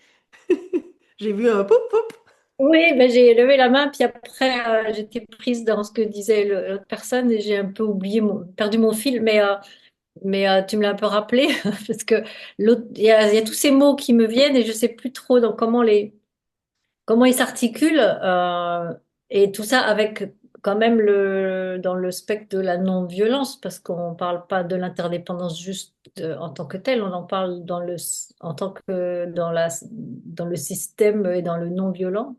J'ai vu un poup poup. Oui, ben j'ai levé la main, puis après, j'étais prise dans ce que disait l'autre personne et j'ai un peu oublié, perdu mon fil, mais tu me l'as un peu rappelé, parce que il y a tous ces mots qui me viennent et je sais plus trop dans comment ils s'articulent, et tout ça avec quand même dans le spectre de la non-violence, parce qu'on parle pas de l'interdépendance juste en tant que telle, on en parle en tant que dans le système et dans le non-violent.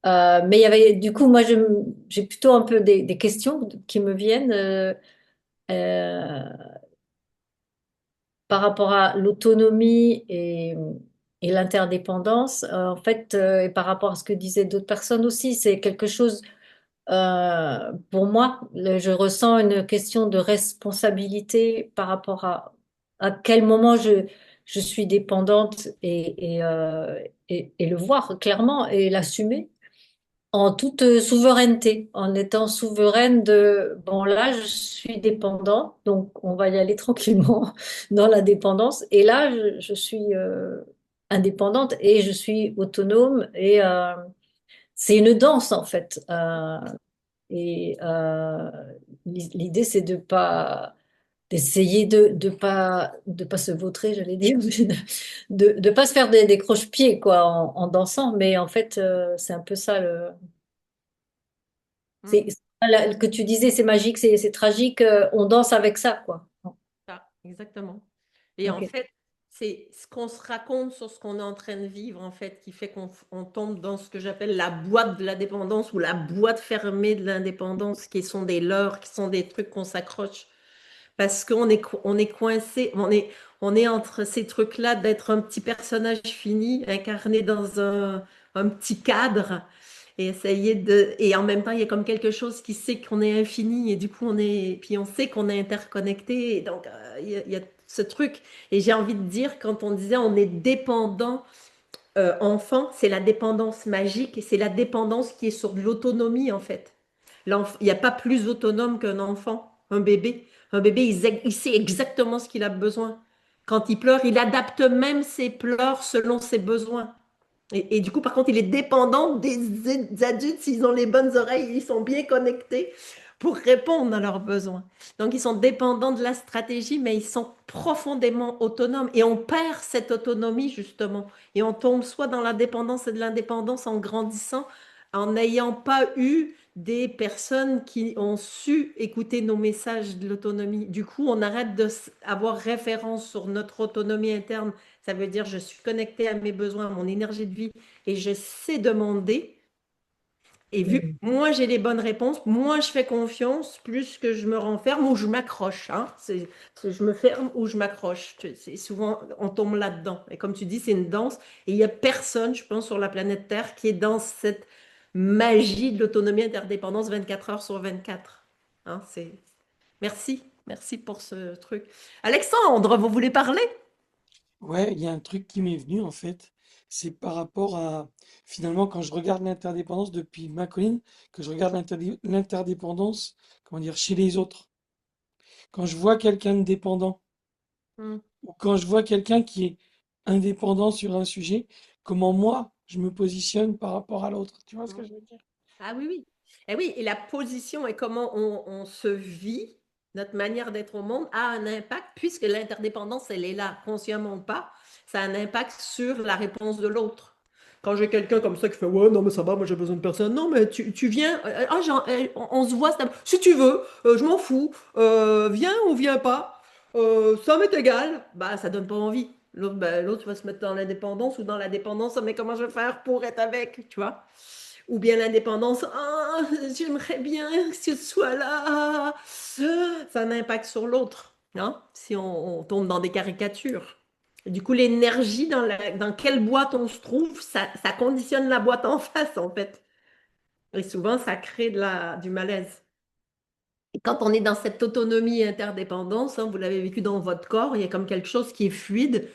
Mais il y avait, du coup, moi, j'ai plutôt un peu des questions qui me viennent euh, par rapport à l'autonomie et l'interdépendance. En fait, et par rapport à ce que disaient d'autres personnes aussi, c'est quelque chose, pour moi, je ressens une question de responsabilité par rapport à quel moment je suis dépendante et le voir clairement et l'assumer en toute souveraineté, en étant souveraine de, bon là, je suis dépendante, donc on va y aller tranquillement dans la dépendance. Et là, je suis indépendante et je suis autonome et c'est une danse en fait. Et l'idée, c'est de pas d'essayer de pas se vautrer, j'allais dire, de pas se faire des croche-pieds quoi en dansant, mais en fait, c'est un peu ça le Mm. que tu disais, c'est magique, c'est tragique, on danse avec ça, quoi. Ça, exactement. Et en Ok. fait, c'est ce qu'on se raconte sur ce qu'on est en train de vivre, en fait, qui fait qu'on tombe dans ce que j'appelle la boîte de la dépendance ou la boîte fermée de l'indépendance, qui sont des leurres, qui sont des trucs qu'on s'accroche. Parce on est coincé, on est entre ces trucs-là d'être un petit personnage fini, incarné dans un petit cadre, et essayer de. Et en même temps, il y a comme quelque chose qui sait qu'on est infini, et du coup, puis on sait qu'on est interconnecté. Et donc, il y a ce truc. Et j'ai envie de dire, quand on disait on est dépendant enfant, c'est la dépendance magique, et c'est la dépendance qui est sur de l'autonomie, en fait. Il n'y a pas plus autonome qu'un enfant, un bébé. Un bébé, il sait exactement ce qu'il a besoin. Quand il pleure, il adapte même ses pleurs selon ses besoins. Et du coup, par contre, il est dépendant des adultes, s'ils ont les bonnes oreilles, ils sont bien connectés pour répondre à leurs besoins. Donc, ils sont dépendants de la stratégie, mais ils sont profondément autonomes. Et on perd cette autonomie, justement. Et on tombe soit dans la dépendance et de l'indépendance en grandissant, en n'ayant pas eu des personnes qui ont su écouter nos messages de l'autonomie. Du coup, on arrête d'avoir référence sur notre autonomie interne. Ça veut dire je suis connecté à mes besoins, à mon énergie de vie et je sais demander. Et vu que moi j'ai les bonnes réponses, moins je fais confiance, plus que je me renferme ou je m'accroche. Hein. Je me ferme ou je m'accroche. C'est souvent, on tombe là-dedans. Et comme tu dis, c'est une danse. Et il n'y a personne, je pense, sur la planète Terre qui est dans cette magie de l'autonomie interdépendance 24 heures sur 24. Hein, Merci, merci pour ce truc. Alexandre, vous voulez parler? Ouais, il y a un truc qui m'est venu en fait, c'est par rapport à finalement quand je regarde l'interdépendance depuis ma colline, que je regarde l'interdépendance, comment dire, chez les autres. Quand je vois quelqu'un de dépendant Hmm. ou quand je vois quelqu'un qui est indépendant sur un sujet, comment moi je me positionne par rapport à l'autre. Tu vois ce que je veux dire? Ah oui, oui. Et oui, et la position et comment on se vit, notre manière d'être au monde, a un impact, puisque l'interdépendance, elle est là, consciemment ou pas, ça a un impact sur la réponse de l'autre. Quand j'ai quelqu'un comme ça qui fait ouais, non, mais ça va, moi j'ai besoin de personne. Non, mais tu viens, on se voit, si tu veux, je m'en fous, viens ou viens pas, ça m'est égal, bah ça donne pas envie. L'autre va se mettre dans l'indépendance ou dans la dépendance. Ah, mais comment je vais faire pour être avec, tu vois? Ou bien l'indépendance, ah, j'aimerais bien que tu sois là. Ça a un impact sur l'autre, hein, si on tombe dans des caricatures. Et du coup, l'énergie dans quelle boîte on se trouve, ça conditionne la boîte en face, en fait. Et souvent, ça crée du malaise. Et quand on est dans cette autonomie et interdépendance, hein, vous l'avez vécu dans votre corps, il y a comme quelque chose qui est fluide,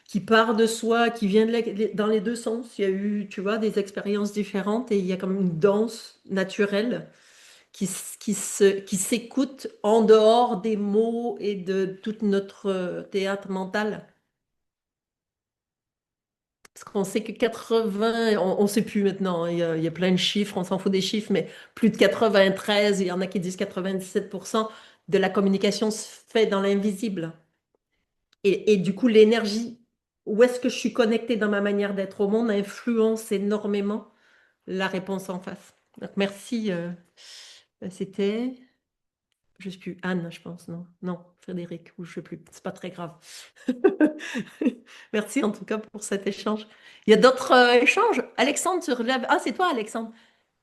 qui part de soi, qui vient dans les deux sens. Il y a eu, tu vois, des expériences différentes et il y a comme une danse naturelle qui s'écoute en dehors des mots et de tout notre théâtre mental. Parce qu'on sait que 80, on ne sait plus maintenant, hein, il y a plein de chiffres, on s'en fout des chiffres, mais plus de 93, il y en a qui disent 97% de la communication se fait dans l'invisible. Et du coup, l'énergie, où est-ce que je suis connectée dans ma manière d'être au monde, influence énormément la réponse en face. Donc, merci. C'était, je ne sais plus, Anne, je pense, non? Non, Frédéric, ou je ne sais plus. C'est pas très grave. Merci en tout cas pour cet échange. Il y a d'autres échanges? Alexandre, tu relèves. Ah, c'est toi, Alexandre.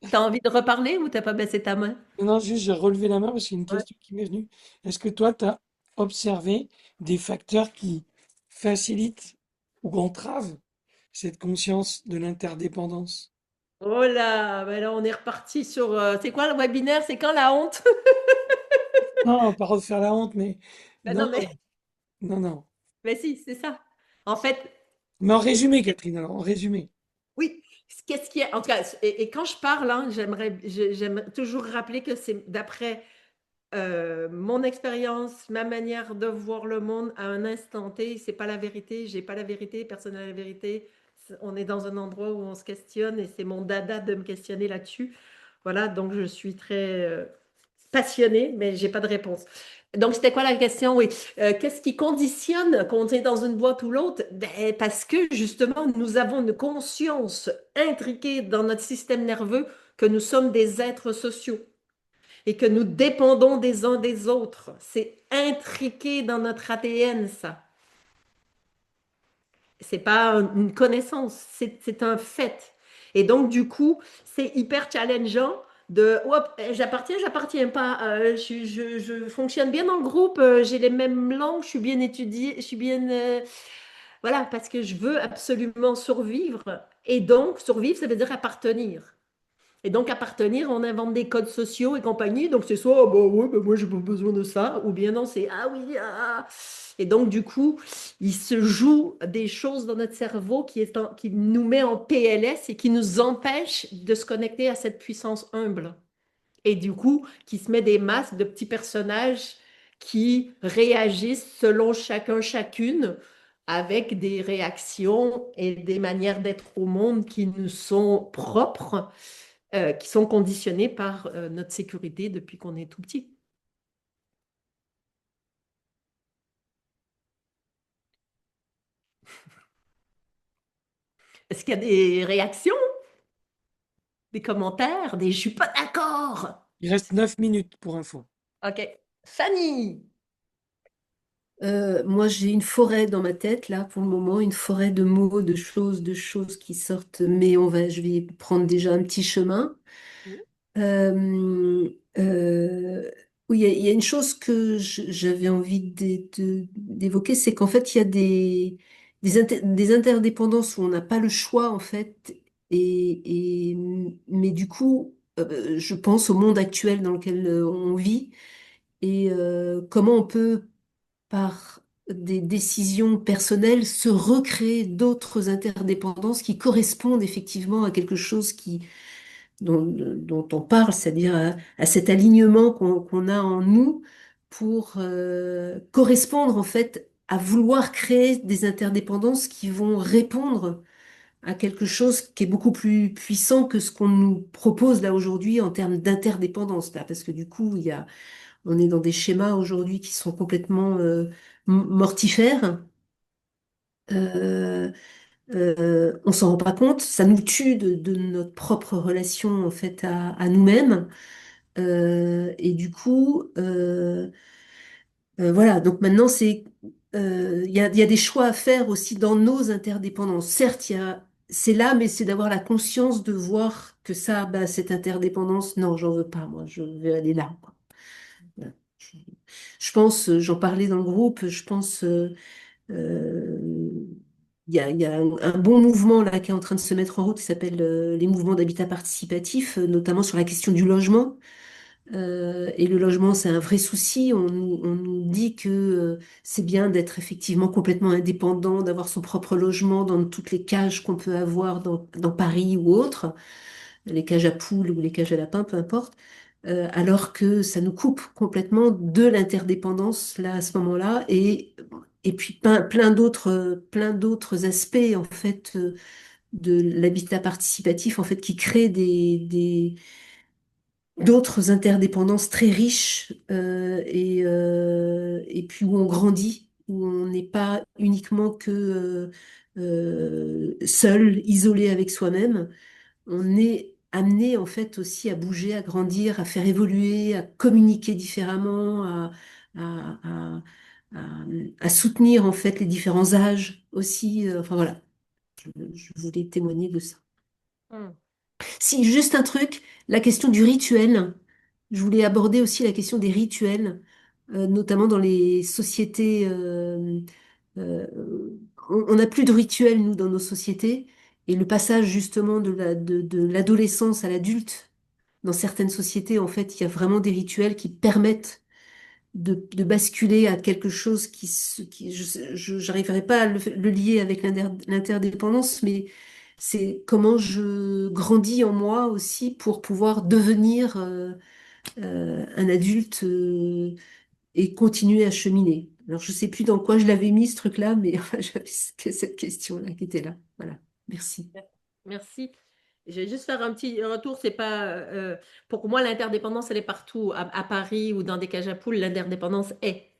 Tu as envie de reparler ou tu n'as pas baissé ta main? Non, juste j'ai relevé la main parce qu'il y a une Ouais. question qui m'est venue. Est-ce que toi, tu as observé des facteurs qui facilitent ou entravent cette conscience de l'interdépendance? Oh là, ben là, on est reparti sur. C'est quoi le webinaire? C'est quand la honte? Non, pas refaire la honte, mais Ben non, non, mais, non, non. mais si, c'est ça. En fait, Mais en résumé, Catherine, alors, en résumé. oui, qu'est-ce qui est. En tout cas, et quand je parle, hein, j'aime toujours rappeler que c'est d'après mon expérience, ma manière de voir le monde à un instant T, c'est pas la vérité, j'ai pas la vérité, personne n'a la vérité. On est dans un endroit où on se questionne et c'est mon dada de me questionner là-dessus. Voilà, donc je suis très passionnée, mais j'ai pas de réponse. Donc, c'était quoi la question? Oui. Qu'est-ce qui conditionne qu'on est dans une boîte ou l'autre? Ben, parce que justement, nous avons une conscience intriquée dans notre système nerveux que nous sommes des êtres sociaux et que nous dépendons des uns des autres. C'est intriqué dans notre ADN, ça. C'est pas une connaissance, c'est un fait. Et donc, du coup, c'est hyper challengeant de, hop, j'appartiens pas, je fonctionne bien dans le groupe, j'ai les mêmes langues, je suis bien étudiée, je suis bien, voilà, parce que je veux absolument survivre. Et donc, survivre, ça veut dire appartenir. Et donc, appartenir, on invente des codes sociaux et compagnie. Donc, c'est soit, ah bah ouais, bah moi, j'ai pas besoin de ça. Ou bien non, c'est, ah oui, ah. Et donc, du coup, il se joue des choses dans notre cerveau qui nous met en PLS et qui nous empêche de se connecter à cette puissance humble. Et du coup, qui se met des masques de petits personnages qui réagissent selon chacun, chacune, avec des réactions et des manières d'être au monde qui nous sont propres, qui sont conditionnées par notre sécurité depuis qu'on est tout petit. Est-ce qu'il y a des réactions, des commentaires, des je suis pas d'accord? Il reste 9 minutes pour info. OK. Fanny, Moi, j'ai une forêt dans ma tête, là, pour le moment, une forêt de mots, de choses qui sortent, mais je vais prendre déjà un petit chemin. Euh, euh, oui, il y a une chose que j'avais envie d'évoquer, c'est qu'en fait, il y a des interdépendances où on n'a pas le choix, en fait, mais du coup, je pense au monde actuel dans lequel on vit et comment on peut par des décisions personnelles, se recréer d'autres interdépendances qui correspondent effectivement à quelque chose dont on parle, c'est-à-dire à cet alignement qu'on a en nous pour correspondre en fait à vouloir créer des interdépendances qui vont répondre à quelque chose qui est beaucoup plus puissant que ce qu'on nous propose là aujourd'hui en termes d'interdépendance, là, parce que du coup, on est dans des schémas aujourd'hui qui sont complètement mortifères. Euh, on s'en rend pas compte, ça nous tue de notre propre relation en fait à nous-mêmes. Et du coup, voilà. Donc maintenant, il y a des choix à faire aussi dans nos interdépendances. Certes, c'est là, mais c'est d'avoir la conscience de voir que ça, bah, cette interdépendance, non, j'en veux pas, moi, je veux aller là, quoi. Voilà. Je pense, j'en parlais dans le groupe, je pense, euh, il y a un bon mouvement là qui est en train de se mettre en route qui s'appelle les mouvements d'habitat participatif, notamment sur la question du logement. Et le logement, c'est un vrai souci. On nous dit que c'est bien d'être effectivement complètement indépendant, d'avoir son propre logement dans toutes les cages qu'on peut avoir dans Paris ou autres, les cages à poules ou les cages à lapins, peu importe. Alors que ça nous coupe complètement de l'interdépendance là à ce moment-là et puis plein d'autres aspects en fait de l'habitat participatif en fait qui créent d'autres interdépendances très riches et puis où on grandit, où on n'est pas uniquement que seul, isolé avec soi-même. On est amené en fait aussi à bouger, à grandir, à faire évoluer, à communiquer différemment, à, à- à- à soutenir en fait les différents âges aussi. Enfin voilà, je voulais témoigner de ça. hmm. Si, juste un truc, la question du rituel. Je voulais aborder aussi la question des rituels, notamment dans les sociétés. Euh, on n'a plus de rituels, nous, dans nos sociétés. Et le passage, justement, de l'adolescence à l'adulte, dans certaines sociétés, en fait, il y a vraiment des rituels qui permettent de basculer à quelque chose j'arriverai pas à le lier avec l'interdépendance, mais c'est comment je grandis en moi aussi pour pouvoir devenir un adulte et continuer à cheminer. Alors, je sais plus dans quoi je l'avais mis, ce truc-là, mais enfin, j'avais cette question-là qui était là. Voilà. Merci. Merci. Je vais juste faire un petit retour. C'est pas pour moi l'interdépendance, elle est partout. À Paris ou dans des cages à poules, l'interdépendance est.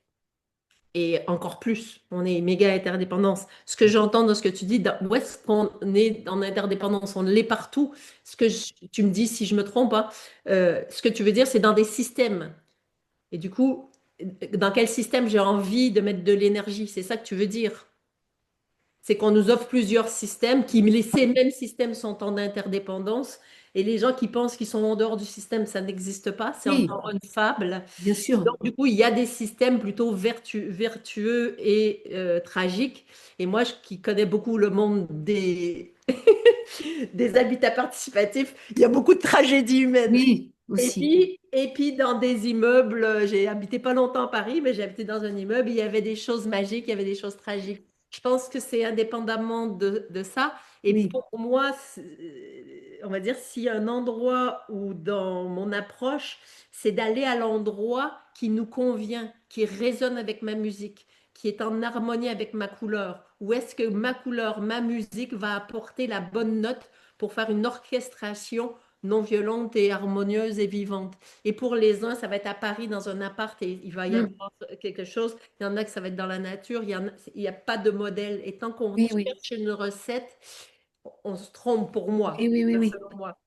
Et encore plus, on est méga interdépendance. Ce que j'entends dans ce que tu dis, où est-ce qu'on est en interdépendance? On l'est partout. Tu me dis si je me trompe pas, ce que tu veux dire, c'est dans des systèmes. Et du coup, dans quel système j'ai envie de mettre de l'énergie? C'est ça que tu veux dire? C'est qu'on nous offre plusieurs systèmes, ces mêmes systèmes sont en interdépendance, et les gens qui pensent qu'ils sont en dehors du système, ça n'existe pas, c'est Oui, encore une fable. bien sûr. Donc, du coup, il y a des systèmes plutôt vertueux et tragiques. Et moi, qui connais beaucoup le monde des habitats participatifs, il y a beaucoup de tragédies humaines. Oui, aussi. Et puis dans des immeubles, j'ai habité pas longtemps à Paris, mais j'ai habité dans un immeuble, il y avait des choses magiques, il y avait des choses tragiques. Je pense que c'est indépendamment de ça. Et Oui, pour moi, on va dire, s'il y a un endroit où dans mon approche, c'est d'aller à l'endroit qui nous convient, qui résonne avec ma musique, qui est en harmonie avec ma couleur. Où est-ce que ma couleur, ma musique va apporter la bonne note pour faire une orchestration non violente et harmonieuse et vivante. Et pour les uns, ça va être à Paris dans un appart et il va y Mm. avoir quelque chose. Il y en a que ça va être dans la nature. Il y a pas de modèle. Et tant qu'on Oui, oui. cherche une recette, on se trompe pour moi, Oui, oui, oui, oui. selon moi.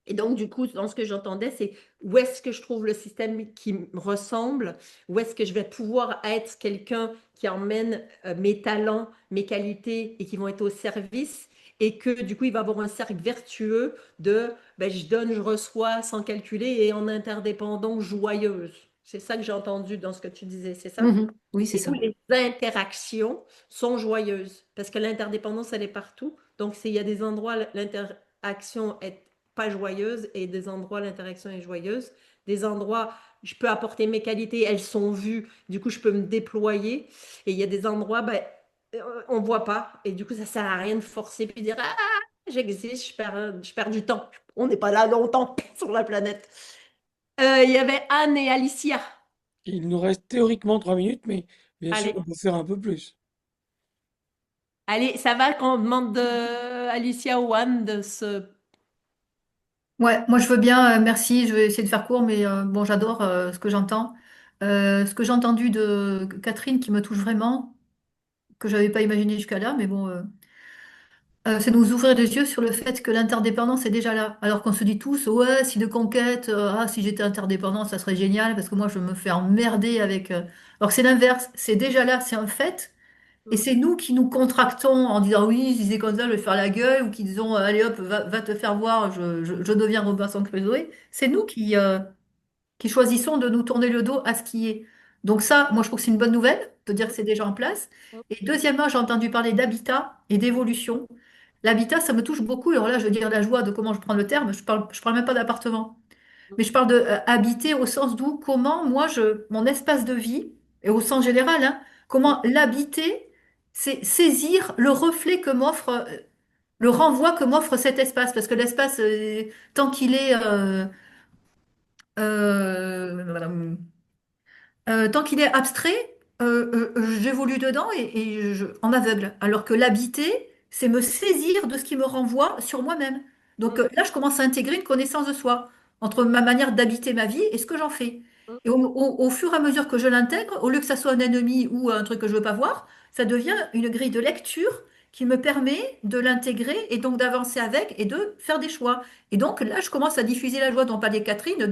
Et donc, du coup, dans ce que j'entendais, c'est où est-ce que je trouve le système qui me ressemble, où est-ce que je vais pouvoir être quelqu'un qui emmène mes talents, mes qualités et qui vont être au service, et que du coup, il va avoir un cercle vertueux de ben, je donne, je reçois sans calculer et en interdépendance joyeuse. C'est ça que j'ai entendu dans ce que tu disais, c'est ça? Mhm. Oui, c'est Et où ça. les interactions sont joyeuses, parce que l'interdépendance, elle est partout. Donc, il y a des endroits, l'interaction est pas joyeuse et des endroits, l'interaction est joyeuse. Des endroits, je peux apporter mes qualités, elles sont vues, du coup, je peux me déployer. Et il y a des endroits, ben, on ne voit pas. Et du coup, ça ne sert à rien de forcer puis de dire, ah, j'existe, je perds du temps. On n'est pas là longtemps sur la planète. Il y avait Anne et Alicia. Il nous reste théoriquement 3 minutes, mais bien sûr, Allez. on peut faire un peu plus. Allez, ça va qu'on demande Alicia ou Anne de se... Ouais, moi je veux bien, merci, je vais essayer de faire court, mais bon, j'adore ce que j'entends. Ce que j'ai entendu de Catherine qui me touche vraiment, que j'avais pas imaginé jusqu'à là, mais bon, c'est nous ouvrir les yeux sur le fait que l'interdépendance est déjà là. Alors qu'on se dit tous, ouais, si de conquête, ah, si j'étais interdépendant, ça serait génial, parce que moi je me fais emmerder avec. Alors que c'est l'inverse, c'est déjà là, c'est un fait. Et c'est nous qui nous contractons en disant oui, si c'est comme ça, je vais faire la gueule, ou qui disons allez hop, va te faire voir, je deviens Robinson Crusoe. C'est nous qui choisissons de nous tourner le dos à ce qui est. Donc ça, moi je trouve que c'est une bonne nouvelle de dire que c'est déjà en place. Et deuxièmement, j'ai entendu parler d'habitat et d'évolution. L'habitat, ça me touche beaucoup. Alors là, je veux dire la joie de comment je prends le terme. Je parle même pas d'appartement. Mais je parle de habiter au sens d'où, comment moi, mon espace de vie, et au sens général, hein, comment l'habiter, c'est saisir le reflet que m'offre, le renvoi que m'offre cet espace. Parce que l'espace, tant qu'il est, euh, tant qu'il est abstrait, j'évolue dedans en aveugle. Alors que l'habiter, c'est me saisir de ce qui me renvoie sur moi-même. Donc là, je commence à intégrer une connaissance de soi entre ma manière d'habiter ma vie et ce que j'en fais. Et au fur et à mesure que je l'intègre, au lieu que ça soit un ennemi ou un truc que je veux pas voir, ça devient une grille de lecture qui me permet de l'intégrer et donc d'avancer avec et de faire des choix. Et donc là, je commence à diffuser la joie dont parlait Catherine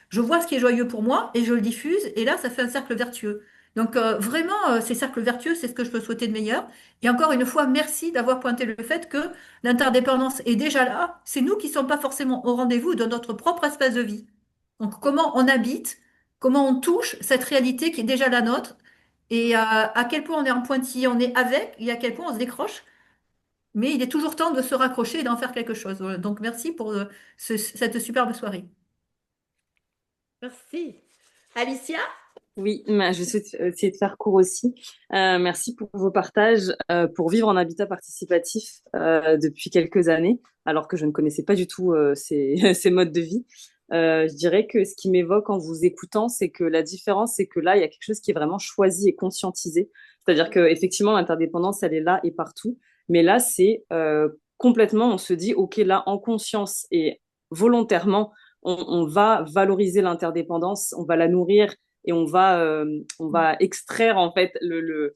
je vois ce qui est joyeux pour moi et je le diffuse et là, ça fait un cercle vertueux. Donc vraiment, ces cercles vertueux, c'est ce que je peux souhaiter de meilleur. Et encore une fois, merci d'avoir pointé le fait que l'interdépendance est déjà là. C'est nous qui ne sommes pas forcément au rendez-vous de notre propre espace de vie. Donc comment on habite, comment on touche cette réalité qui est déjà la nôtre et à quel point on est en pointillé, on est avec et à quel point on se décroche. Mais il est toujours temps de se raccrocher et d'en faire quelque chose. Voilà. Donc merci pour cette superbe soirée. Merci. Alicia? Oui, bah, je vais essayer de faire court aussi. Merci pour vos partages. Pour vivre en habitat participatif depuis quelques années, alors que je ne connaissais pas du tout ces modes de vie, je dirais que ce qui m'évoque en vous écoutant, c'est que la différence, c'est que là, il y a quelque chose qui est vraiment choisi et conscientisé. C'est-à-dire que effectivement, l'interdépendance, elle est là et partout. Mais là, c'est complètement, on se dit, OK, là, en conscience et volontairement, on va valoriser l'interdépendance, on va la nourrir et on va extraire en fait je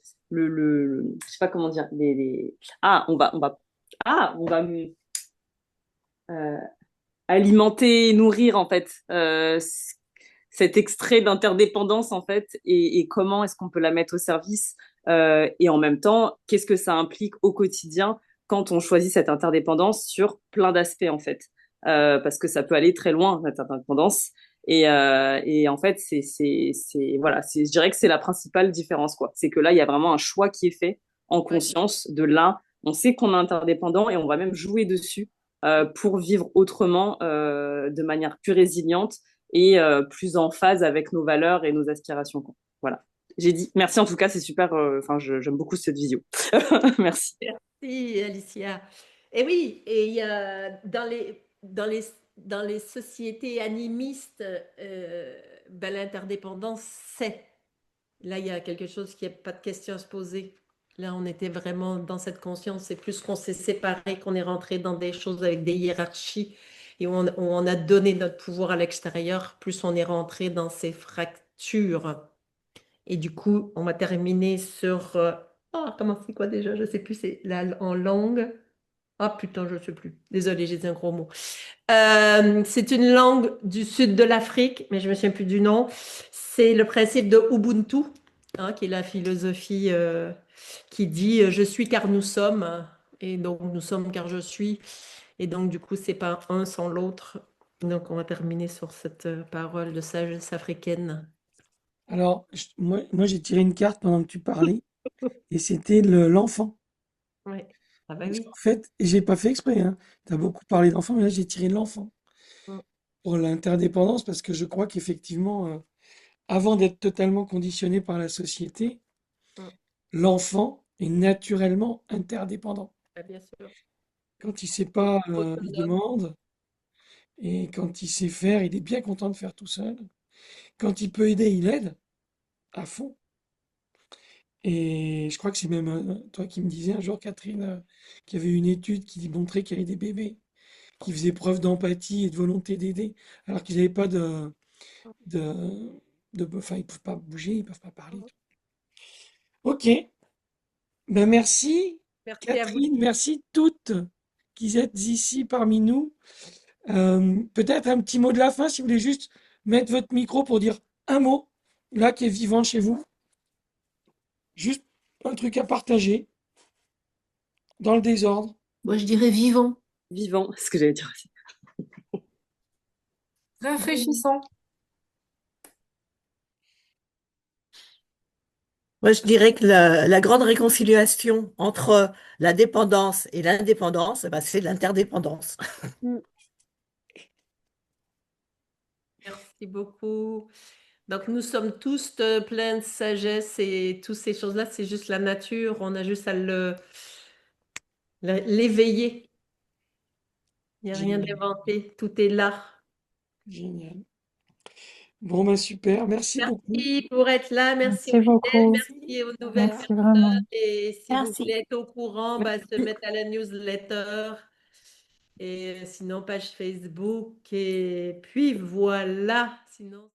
sais pas comment dire on va euh, alimenter, nourrir en fait cet extrait d'interdépendance en fait et comment est-ce qu'on peut la mettre au service Et en même temps, qu'est-ce que ça implique au quotidien quand on choisit cette interdépendance sur plein d'aspects, en fait. Parce que ça peut aller très loin, cette interdépendance. Et en fait, voilà, je dirais que c'est la principale différence, quoi. C'est que là, il y a vraiment un choix qui est fait en Ouais. conscience de là. On sait qu'on est interdépendant et on va même jouer dessus pour vivre autrement, de manière plus résiliente et plus en phase avec nos valeurs et nos aspirations, quoi. Voilà. J'ai dit merci en tout cas, c'est super. Enfin, j'aime beaucoup cette visio. Merci. Merci, Alicia. Et oui, et il y a dans les sociétés animistes, ben, l'interdépendance, c'est. Là, il y a quelque chose qui n'a pas de question à se poser. Là, on était vraiment dans cette conscience. C'est plus qu'on s'est séparé, qu'on est rentré dans des choses avec des hiérarchies et où on a donné notre pouvoir à l'extérieur, plus on est rentré dans ces fractures. Et du coup, on va terminer sur... comment c'est quoi déjà? Je ne sais plus, c'est en langue. Ah putain, je ne sais plus. Désolée, j'ai dit un gros mot. C'est une langue du sud de l'Afrique, mais je ne me souviens plus du nom. C'est le principe de Ubuntu, hein, qui est la philosophie qui dit je suis car nous sommes, et donc nous sommes car je suis. Et donc, du coup, c'est pas un sans l'autre. Donc, on va terminer sur cette parole de sagesse africaine. Alors, moi j'ai tiré une carte pendant que tu parlais, et c'était l'enfant. Oui. Ah bah Parce oui. qu'en fait, et j'ai pas fait exprès, hein. Tu as beaucoup parlé d'enfant, mais là j'ai tiré l'enfant Mm. pour l'interdépendance, parce que je crois qu'effectivement, avant d'être totalement conditionné par la société, Mm. l'enfant est naturellement interdépendant. Ah, bien sûr. Quand il sait pas, il Autonome. demande, et quand il sait faire, il est bien content de faire tout seul. Quand il peut aider, il aide à fond. Et je crois que c'est même toi qui me disais un jour, Catherine, qu'il y avait une étude qui montrait qu'il y avait des bébés qui faisaient preuve d'empathie et de volonté d'aider, alors qu'ils n'avaient pas de, enfin, ils peuvent pas bouger, ils peuvent pas parler. Ok, ben merci Merci à vous. Catherine, merci toutes qui êtes ici parmi nous. Peut-être un petit mot de la fin, si vous voulez juste mettre votre micro pour dire un mot, là, qui est vivant chez vous. Juste un truc à partager dans le désordre. Moi, je dirais vivant. Vivant, c'est ce que j'allais dire aussi. Rafraîchissant. Moi, je dirais que la grande réconciliation entre la dépendance et l'indépendance, eh ben, c'est l'interdépendance. Merci beaucoup. Donc, nous sommes tous pleins de sagesse et toutes ces choses-là, c'est juste la nature. On a juste à l'éveiller. Il n'y a rien Génial, d'inventé. Tout est là. génial. Bon, ben super, merci beaucoup. Merci pour être là. Merci Merci aux fidèles. beaucoup. Merci aux nouvelles Merci vraiment. personnes. Et si vous Merci. voulez être au courant, bah, se mettre à la newsletter. Et sinon, page Facebook. Et puis voilà. Sinon.